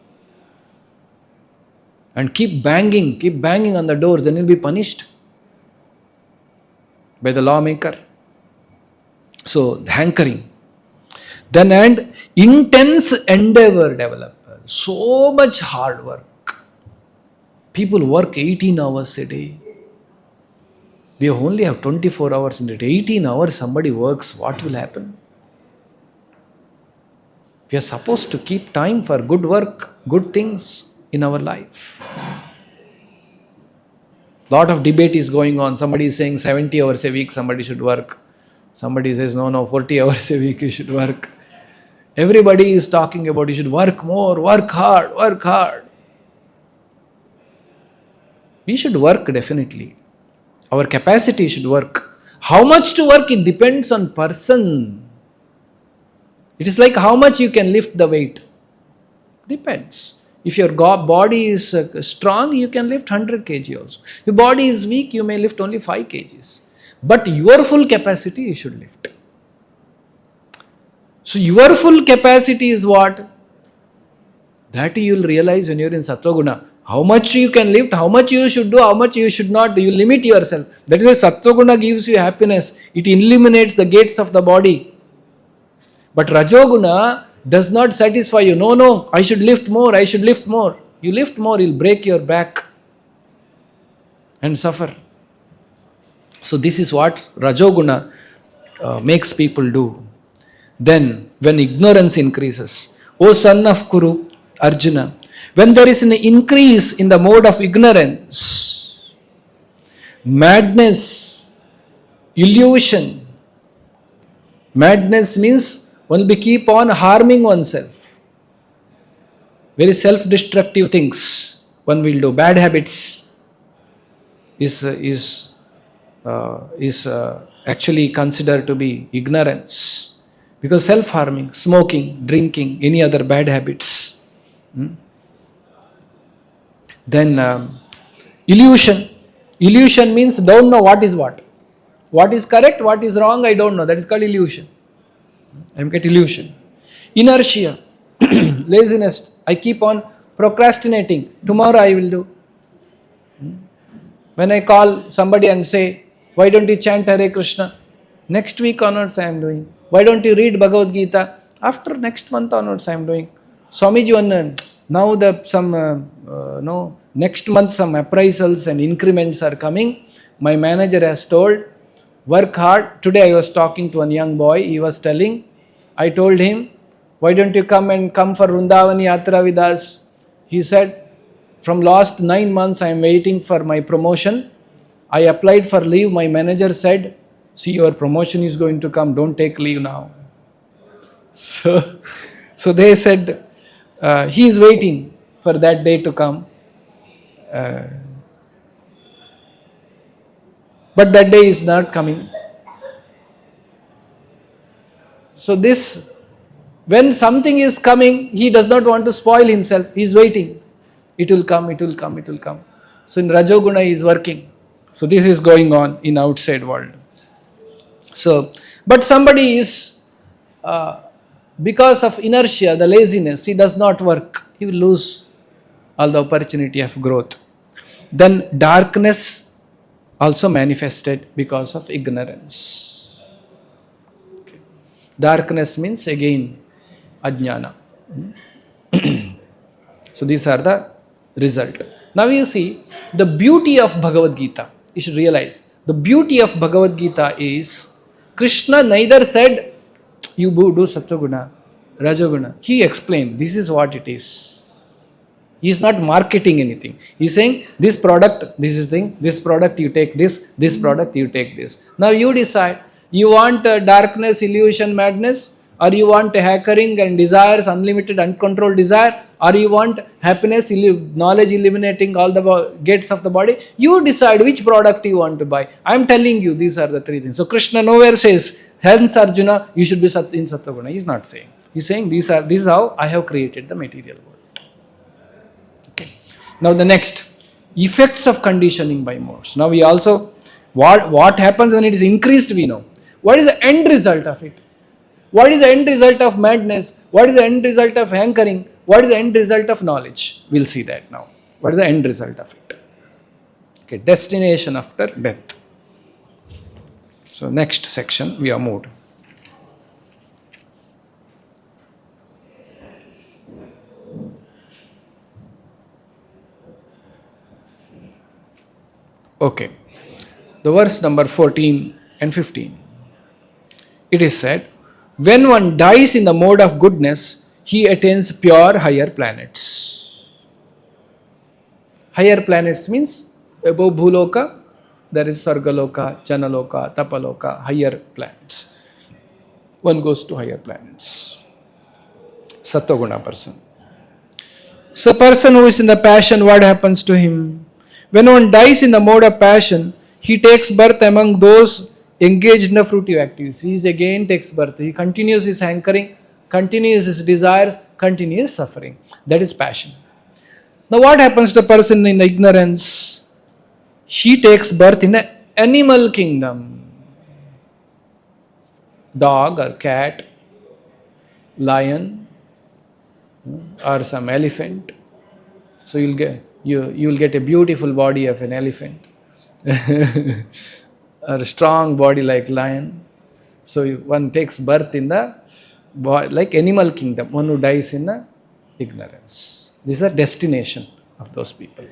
And keep banging on the doors, then you'll be punished by the lawmaker. So, hankering. Then and intense endeavor develop. So much hard work. People work 18 hours a day. We only have 24 hours in a day. 18 hours somebody works, what will happen? We are supposed to keep time for good work, good things in our life. Lot of debate is going on. Somebody is saying 70 hours a week somebody should work. Somebody says no, 40 hours a week you should work. Everybody is talking about you should work more, work hard. We should work definitely. Our capacity should work. How much to work, it depends on person. It is like how much you can lift the weight. Depends. If your body is strong, you can lift 100 kg also. Your body is weak, you may lift only 5 kgs. But your full capacity you should lift. So your full capacity is what? That you will realize when you are in Sattva-guna. How much you can lift, how much you should do, how much you should not do. You limit yourself. That is why Sattva-guna gives you happiness. It illuminates the gates of the body. But Rajoguna does not satisfy you. No, I should lift more. You lift more, you'll break your back and suffer. So this is what Rajoguna makes people do. Then, when ignorance increases, O son of Kuru, Arjuna, when there is an increase in the mode of ignorance, madness, illusion, madness means one will keep on harming oneself. Very self-destructive things one will do. Bad habits is actually considered to be ignorance. Because self-harming, smoking, drinking, any other bad habits. Then illusion. Illusion means don't know what is what. What is correct, what is wrong, I don't know. That is called illusion. I get illusion. Inertia, laziness. I keep on procrastinating. Tomorrow I will do. When I call somebody and say, why don't you chant Hare Krishna? Next week onwards I am doing. Why don't you read Bhagavad Gita? After next month onwards I am doing. Swamiji, now next month some appraisals and increments are coming. My manager has told, work hard. Today I was talking to one young boy. He was telling, I told him, why don't you come for Vrindavani Yatra with us? He said, from last 9 months I am waiting for my promotion. I applied for leave. My manager said, see, your promotion is going to come. Don't take leave now. So they said, he is waiting for that day to come. But that day is not coming. So when something is coming, he does not want to spoil himself. He is waiting. It will come. So in Rajoguna he is working. So this is going on in outside world. So, but somebody is, because of inertia, the laziness, he does not work. He will lose all the opportunity of growth. Then darkness also manifested because of ignorance. Okay. Darkness means again ajnana. So these are the result. Now you see the beauty of Bhagavad Gita. You should realize the beauty of Bhagavad Gita is Krishna neither said you do Sattva-guna, Rajoguna. He explained this is what it is. He is not marketing anything. He is saying this product, this is thing, this product you take this product you take this. Now you decide, you want darkness, illusion, madness, or you want hankering and desires, unlimited, uncontrolled desire, or you want happiness, knowledge eliminating all the gates of the body. You decide which product you want to buy. I am telling you these are the three things. So Krishna nowhere says, hence Arjuna, you should be in Sattva-guna. He is not saying. He is saying this is how I have created the material world. Okay. Now the next, effects of conditioning by modes. Now we also, what happens when it is increased we know. What is the end result of it? What is the end result of madness? What is the end result of hankering? What is the end result of knowledge? We'll see that now. What is the end result of it? Okay, destination after death. So next section we are moved. Okay, the verse number 14 and 15. It is said, when one dies in the mode of goodness, he attains pure higher planets. Higher planets means above Bhuloka, there is Sargaloka, Janaloka, Tapaloka, higher planets. One goes to higher planets. Sattva-guna person. So the person who is in the passion, what happens to him? When one dies in the mode of passion, he takes birth among those engaged in the fruitive activities. He again takes birth. He continues his hankering, continues his desires, continues suffering. That is passion. Now what happens to a person in ignorance? He takes birth in an animal kingdom. Dog or cat, lion, or some elephant. So you will get a beautiful body of an elephant. Or a strong body like lion. So one takes birth in the like animal kingdom, one who dies in the ignorance. This is the destination of those people.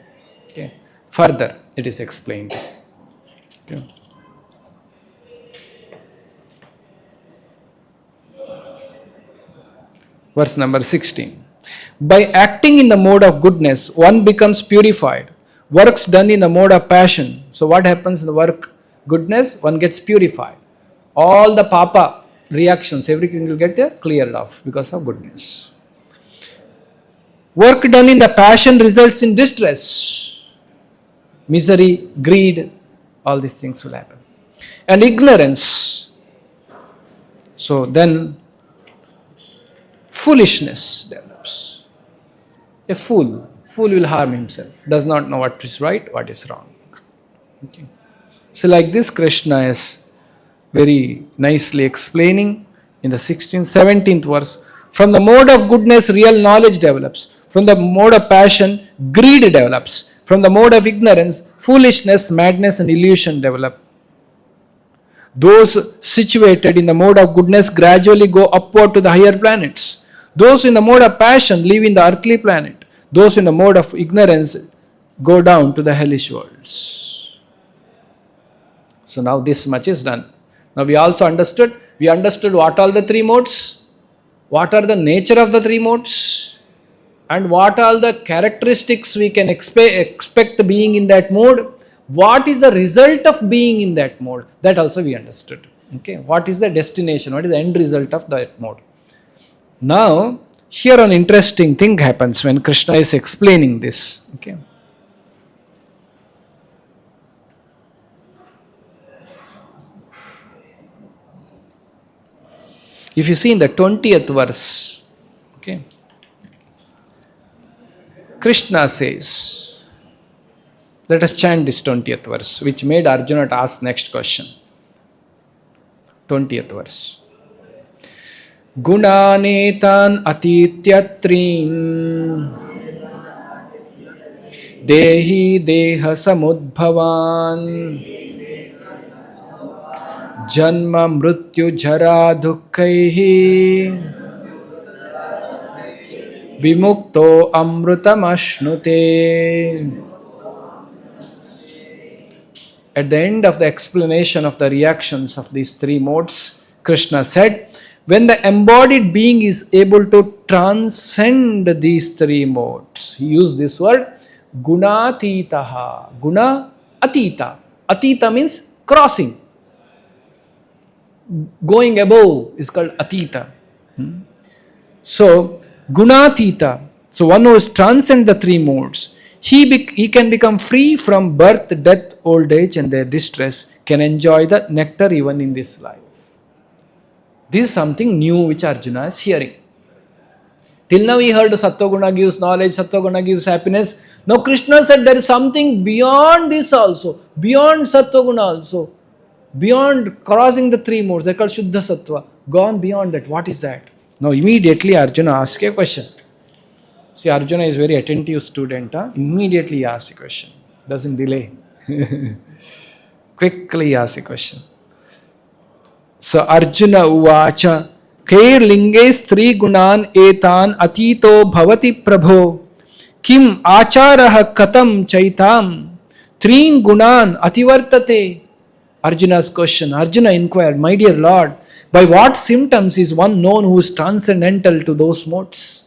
Okay. Further, it is explained. Okay. Verse number 16. By acting in the mode of goodness, one becomes purified. Works done in the mode of passion. So what happens in the work? Goodness, one gets purified. All the papa reactions, everything will get cleared off because of goodness. Work done in the passion results in distress, misery, greed, all these things will happen. And ignorance. So then foolishness develops. A fool will harm himself, does not know what is right, what is wrong. Okay. So like this, Krishna is very nicely explaining in the 16th, 17th verse. From the mode of goodness, real knowledge develops. From the mode of passion, greed develops. From the mode of ignorance, foolishness, madness and illusion develop. Those situated in the mode of goodness gradually go upward to the higher planets. Those in the mode of passion live in the earthly planet. Those in the mode of ignorance go down to the hellish worlds. So now this much is done. Now we also understood what are the three modes, what are the nature of the three modes, and what are the characteristics we can expect being in that mode. What is the result of being in that mode? That also we understood. Okay, what is the destination? What is the end result of that mode? Now, here an interesting thing happens when Krishna is explaining this. Okay. If you see in the 20th verse, okay, Krishna says, Let us chant this 20th verse, which made Arjuna to ask next question. 20th verse. Gunanetan atityatrin dehi deha samudbhavan janma mrityu jara dukkaihi vimukto amrutam. At the end of the explanation of the reactions of these three modes, Krishna said, when the embodied being is able to transcend these three modes, he used this word, gunatitaha, guna atita. Atita means crossing. Going above is called atita. So, gunatita, so one who has transcended the three modes, he can become free from birth, death, old age and their distress, can enjoy the nectar even in this life. This is something new which Arjuna is hearing. Till now he heard Sattva-guna gives knowledge, Sattva-guna gives happiness. Now Krishna said there is something beyond this also, beyond Sattva-guna also, beyond crossing the three modes, they called Shuddha Sattva. Gone beyond that, what is that? Now immediately Arjuna asks a question. See, Arjuna is very attentive student. Immediately he asks a question. Doesn't delay. Quickly asks a question. So Arjuna uvacha kairlinge stri gunan etan atito bhavati prabho kim acharaha katam chaitam trin gunan ativartate. Arjuna's question. Arjuna inquired, my dear Lord, by what symptoms is one known who is transcendental to those modes?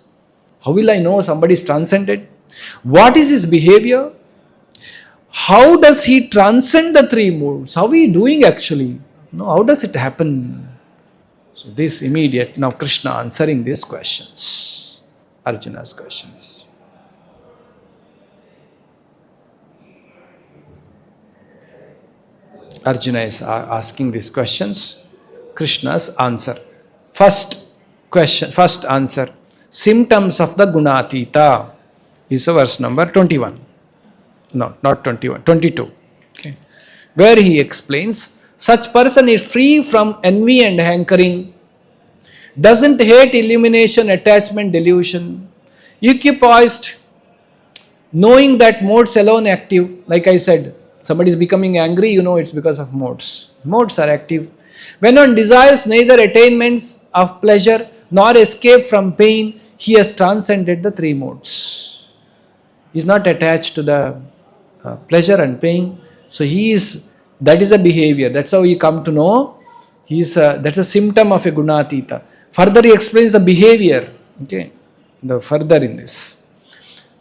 How will I know somebody is transcended? What is his behavior? How does he transcend the three modes? How are we doing actually? No, how does it happen? So this immediate, now Krishna answering these questions, Arjuna's questions. Arjuna is asking these questions, Krishna's answer. First question, first answer, symptoms of the Gunatita is verse number 21. No, not 21, 22. Okay. Where he explains, such person is free from envy and hankering, doesn't hate illumination, attachment, delusion, equipoised, knowing that modes alone active. Like I said, somebody is becoming angry, you know it's because of modes. Modes are active. When one desires neither attainments of pleasure nor escape from pain, he has transcended the three modes. He is not attached to the pleasure and pain. So that is a behavior. That's how you come to know. That's a symptom of a Gunatita. Further he explains the behavior. Okay, further in this.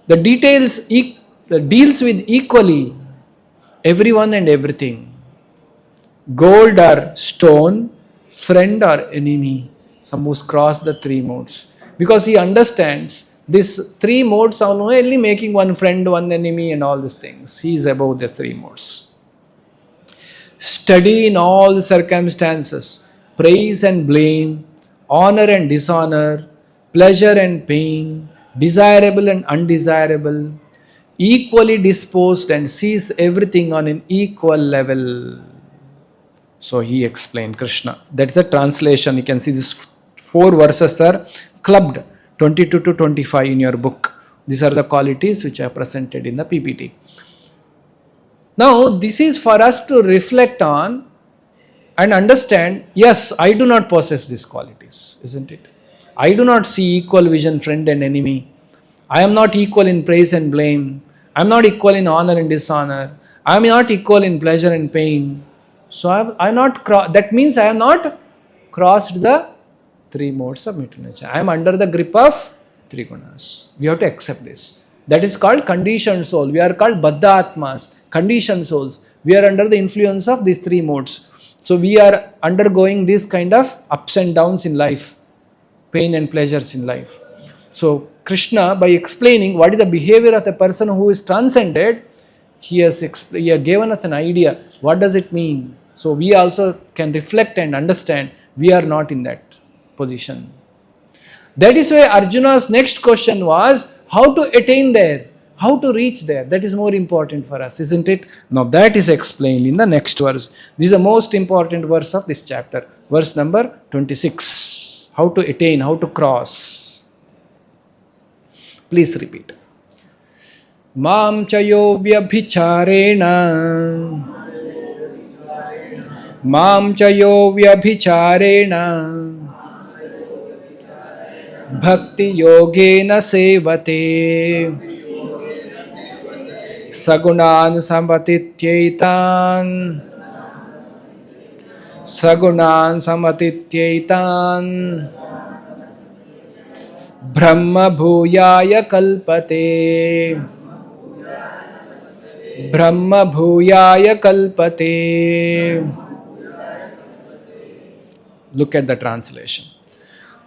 The details deals with equally everyone and everything. Gold or stone, friend or enemy. Some who's crossed the three modes. Because he understands these three modes are only making one friend, one enemy and all these things. He is above the three modes. Steady in all circumstances, praise and blame, honor and dishonor, pleasure and pain, desirable and undesirable, equally disposed and sees everything on an equal level. So he explained, Krishna. That's the translation. You can see these 4 verses are clubbed, 22 to 25 in your book. These are the qualities which are presented in the PPT. Now, this is for us to reflect on and understand, yes, I do not possess these qualities, isn't it? I do not see equal vision, friend and enemy. I am not equal in praise and blame. I am not equal in honor and dishonor. I am not equal in pleasure and pain. So, that means I have not crossed the three modes of material nature. I am under the grip of three gunas. We have to accept this. That is called conditioned soul. We are called Baddha Atmas, conditioned souls. We are under the influence of these three modes. So we are undergoing this kind of ups and downs in life, pain and pleasures in life. So Krishna, by explaining what is the behavior of the person who is transcended, he has given us an idea. What does it mean? So we also can reflect and understand we are not in that position. That is why Arjuna's next question was, how to attain there? How to reach there? That is more important for us, isn't it? Now that is explained in the next verse. This is the most important verse of this chapter. Verse number 26. How to attain, how to cross. Please repeat. Mam chayo vyabhicharena. Mam chayo vyabhicharena. Bhakti yogena sevate. Sagunan samatityaitan. Sagunan samatityaitan. Brahma bhuyaya kalpate. Brahma bhuyaya kalpate. Look at the translation.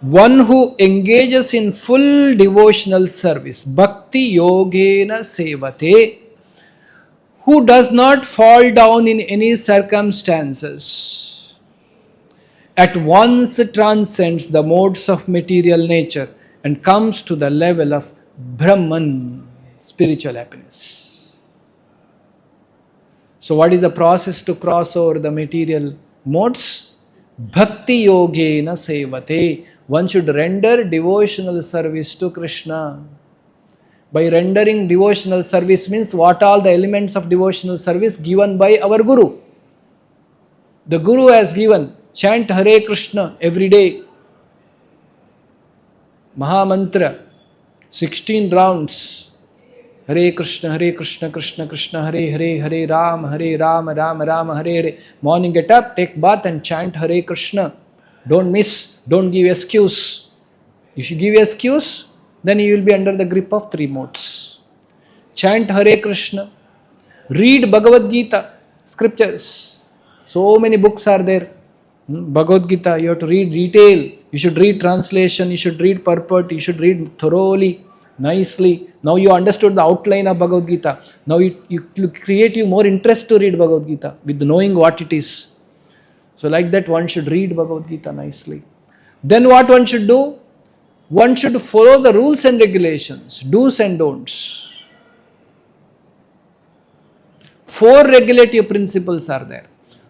One who engages in full devotional service, bhakti yogena sevate, who does not fall down in any circumstances, at once transcends the modes of material nature and comes to the level of Brahman, spiritual happiness. So what is the process to cross over the material modes? Bhakti yogena sevate. One should render devotional service to Krishna. By rendering devotional service means what all the elements of devotional service given by our Guru. The Guru has given, chant Hare Krishna every day. Maha Mantra, 16 rounds. Hare Krishna, Krishna Krishna, Hare Hare, Hare Rama, Rama Rama, Hare Hare. Morning get up, take bath and chant Hare Krishna. Don't miss, don't give excuse. If you give excuse, then you will be under the grip of 3 modes. Chant Hare Krishna. Read Bhagavad Gita, scriptures. So many books are there. Bhagavad Gita, you have to read detail. You should read translation, you should read purport, you should read thoroughly, nicely. Now you understood the outline of Bhagavad Gita. Now it create you more interest to read Bhagavad Gita with knowing what it is. So like that one should read Bhagavad Gita nicely. Then what one should do? One should follow the rules and regulations, do's and don'ts. 4 regulative principles are there.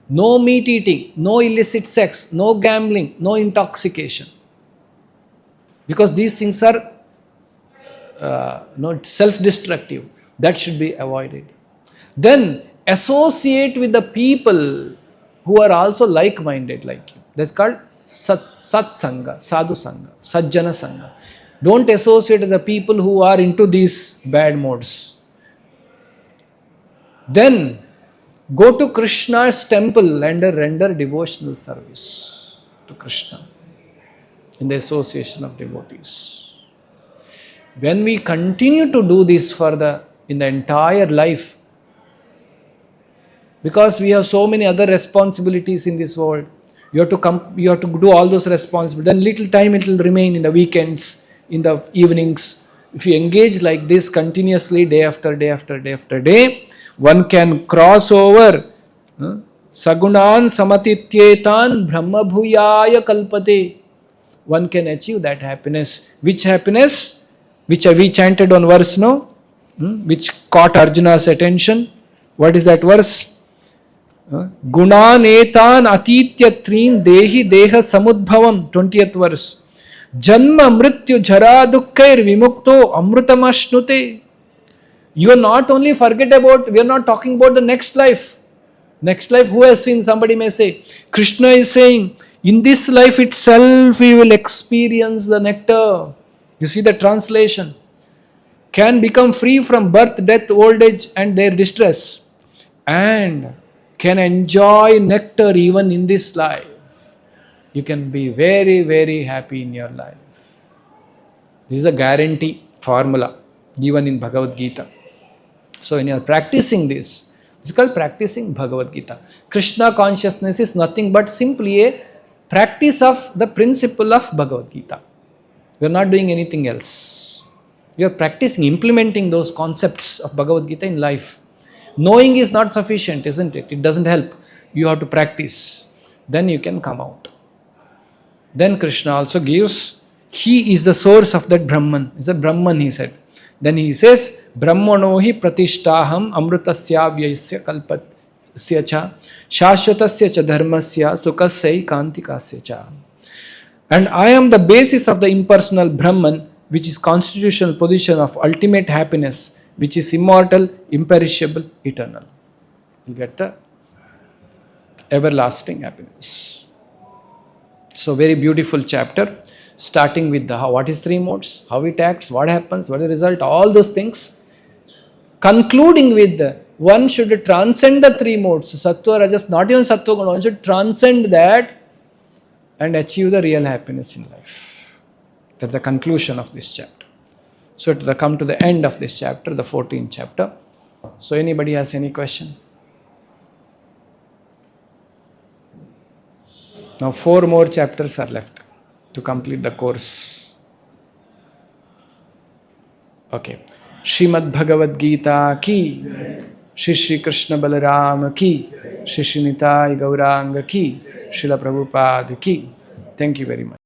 No meat eating, no illicit sex, no gambling, no intoxication. Because these things are self-destructive. That should be avoided. Then associate with the people who are also like-minded like you. That's called Sat-Sangha, Sadhu Sangha, Sajjana Sangha. Don't associate with the people who are into these bad modes. Then go to Krishna's temple and render devotional service to Krishna in the association of devotees. When we continue to do this in the entire life, because we have so many other responsibilities in this world, you have to do all those responsibilities. Then little time it will remain in the weekends, in the evenings. If you engage like this continuously, day after day after day after day, one can cross over. Sagunan samatityetan brahma bhuyaya kalpate. One can achieve that happiness. Which happiness? Which we chanted on verse now, which caught Arjuna's attention. What is that verse? Gunan etan atityatrin dehi deha samudbhavam, 20th verse. Janma mrityu jara dukkair vimukto amrutamashnute. You are not only we are not talking about the next life. Next life, who has seen? Somebody may say. Krishna is saying, in this life itself we will experience the nectar. You see the translation. Can become free from birth, death, old age and their distress. And can enjoy nectar even in this life. You can be very, very happy in your life. This is a guarantee formula given in Bhagavad Gita. So when you are practicing this, it's called practicing Bhagavad Gita. Krishna consciousness is nothing but simply a practice of the principle of Bhagavad Gita. We are not doing anything else. We are practicing, implementing those concepts of Bhagavad Gita in life. Knowing is not sufficient, isn't it? It doesn't help. You have to practice. Then you can come out. Then Krishna also gives, he is the source of that Brahman. It's a Brahman, he said. Then he says, Brahmano hi pratishtaham amrutasya vyasya kalpasya cha shashvatasya cha dharmasya sukasya kantikasya cha. And I am the basis of the impersonal Brahman, which is constitutional position of ultimate happiness, which is immortal, imperishable, eternal. You get the everlasting happiness. So very beautiful chapter, starting with the what is three modes, how it acts, what happens, what is the result, all those things. Concluding with one should transcend the three modes, sattva, rajas, not even sattva guna, one should transcend that and achieve the real happiness in life. That's the conclusion of this chapter. So to come to the end of this chapter, the 14th chapter. So anybody has any question? Now 4 more chapters are left to complete the course. Okay. Srimad Bhagavad Gita ki, Shri Shri Krishna Balaram ki, Shri Shri Nitai Gauranga ki, Srila Prabhupada ki. Thank you very much.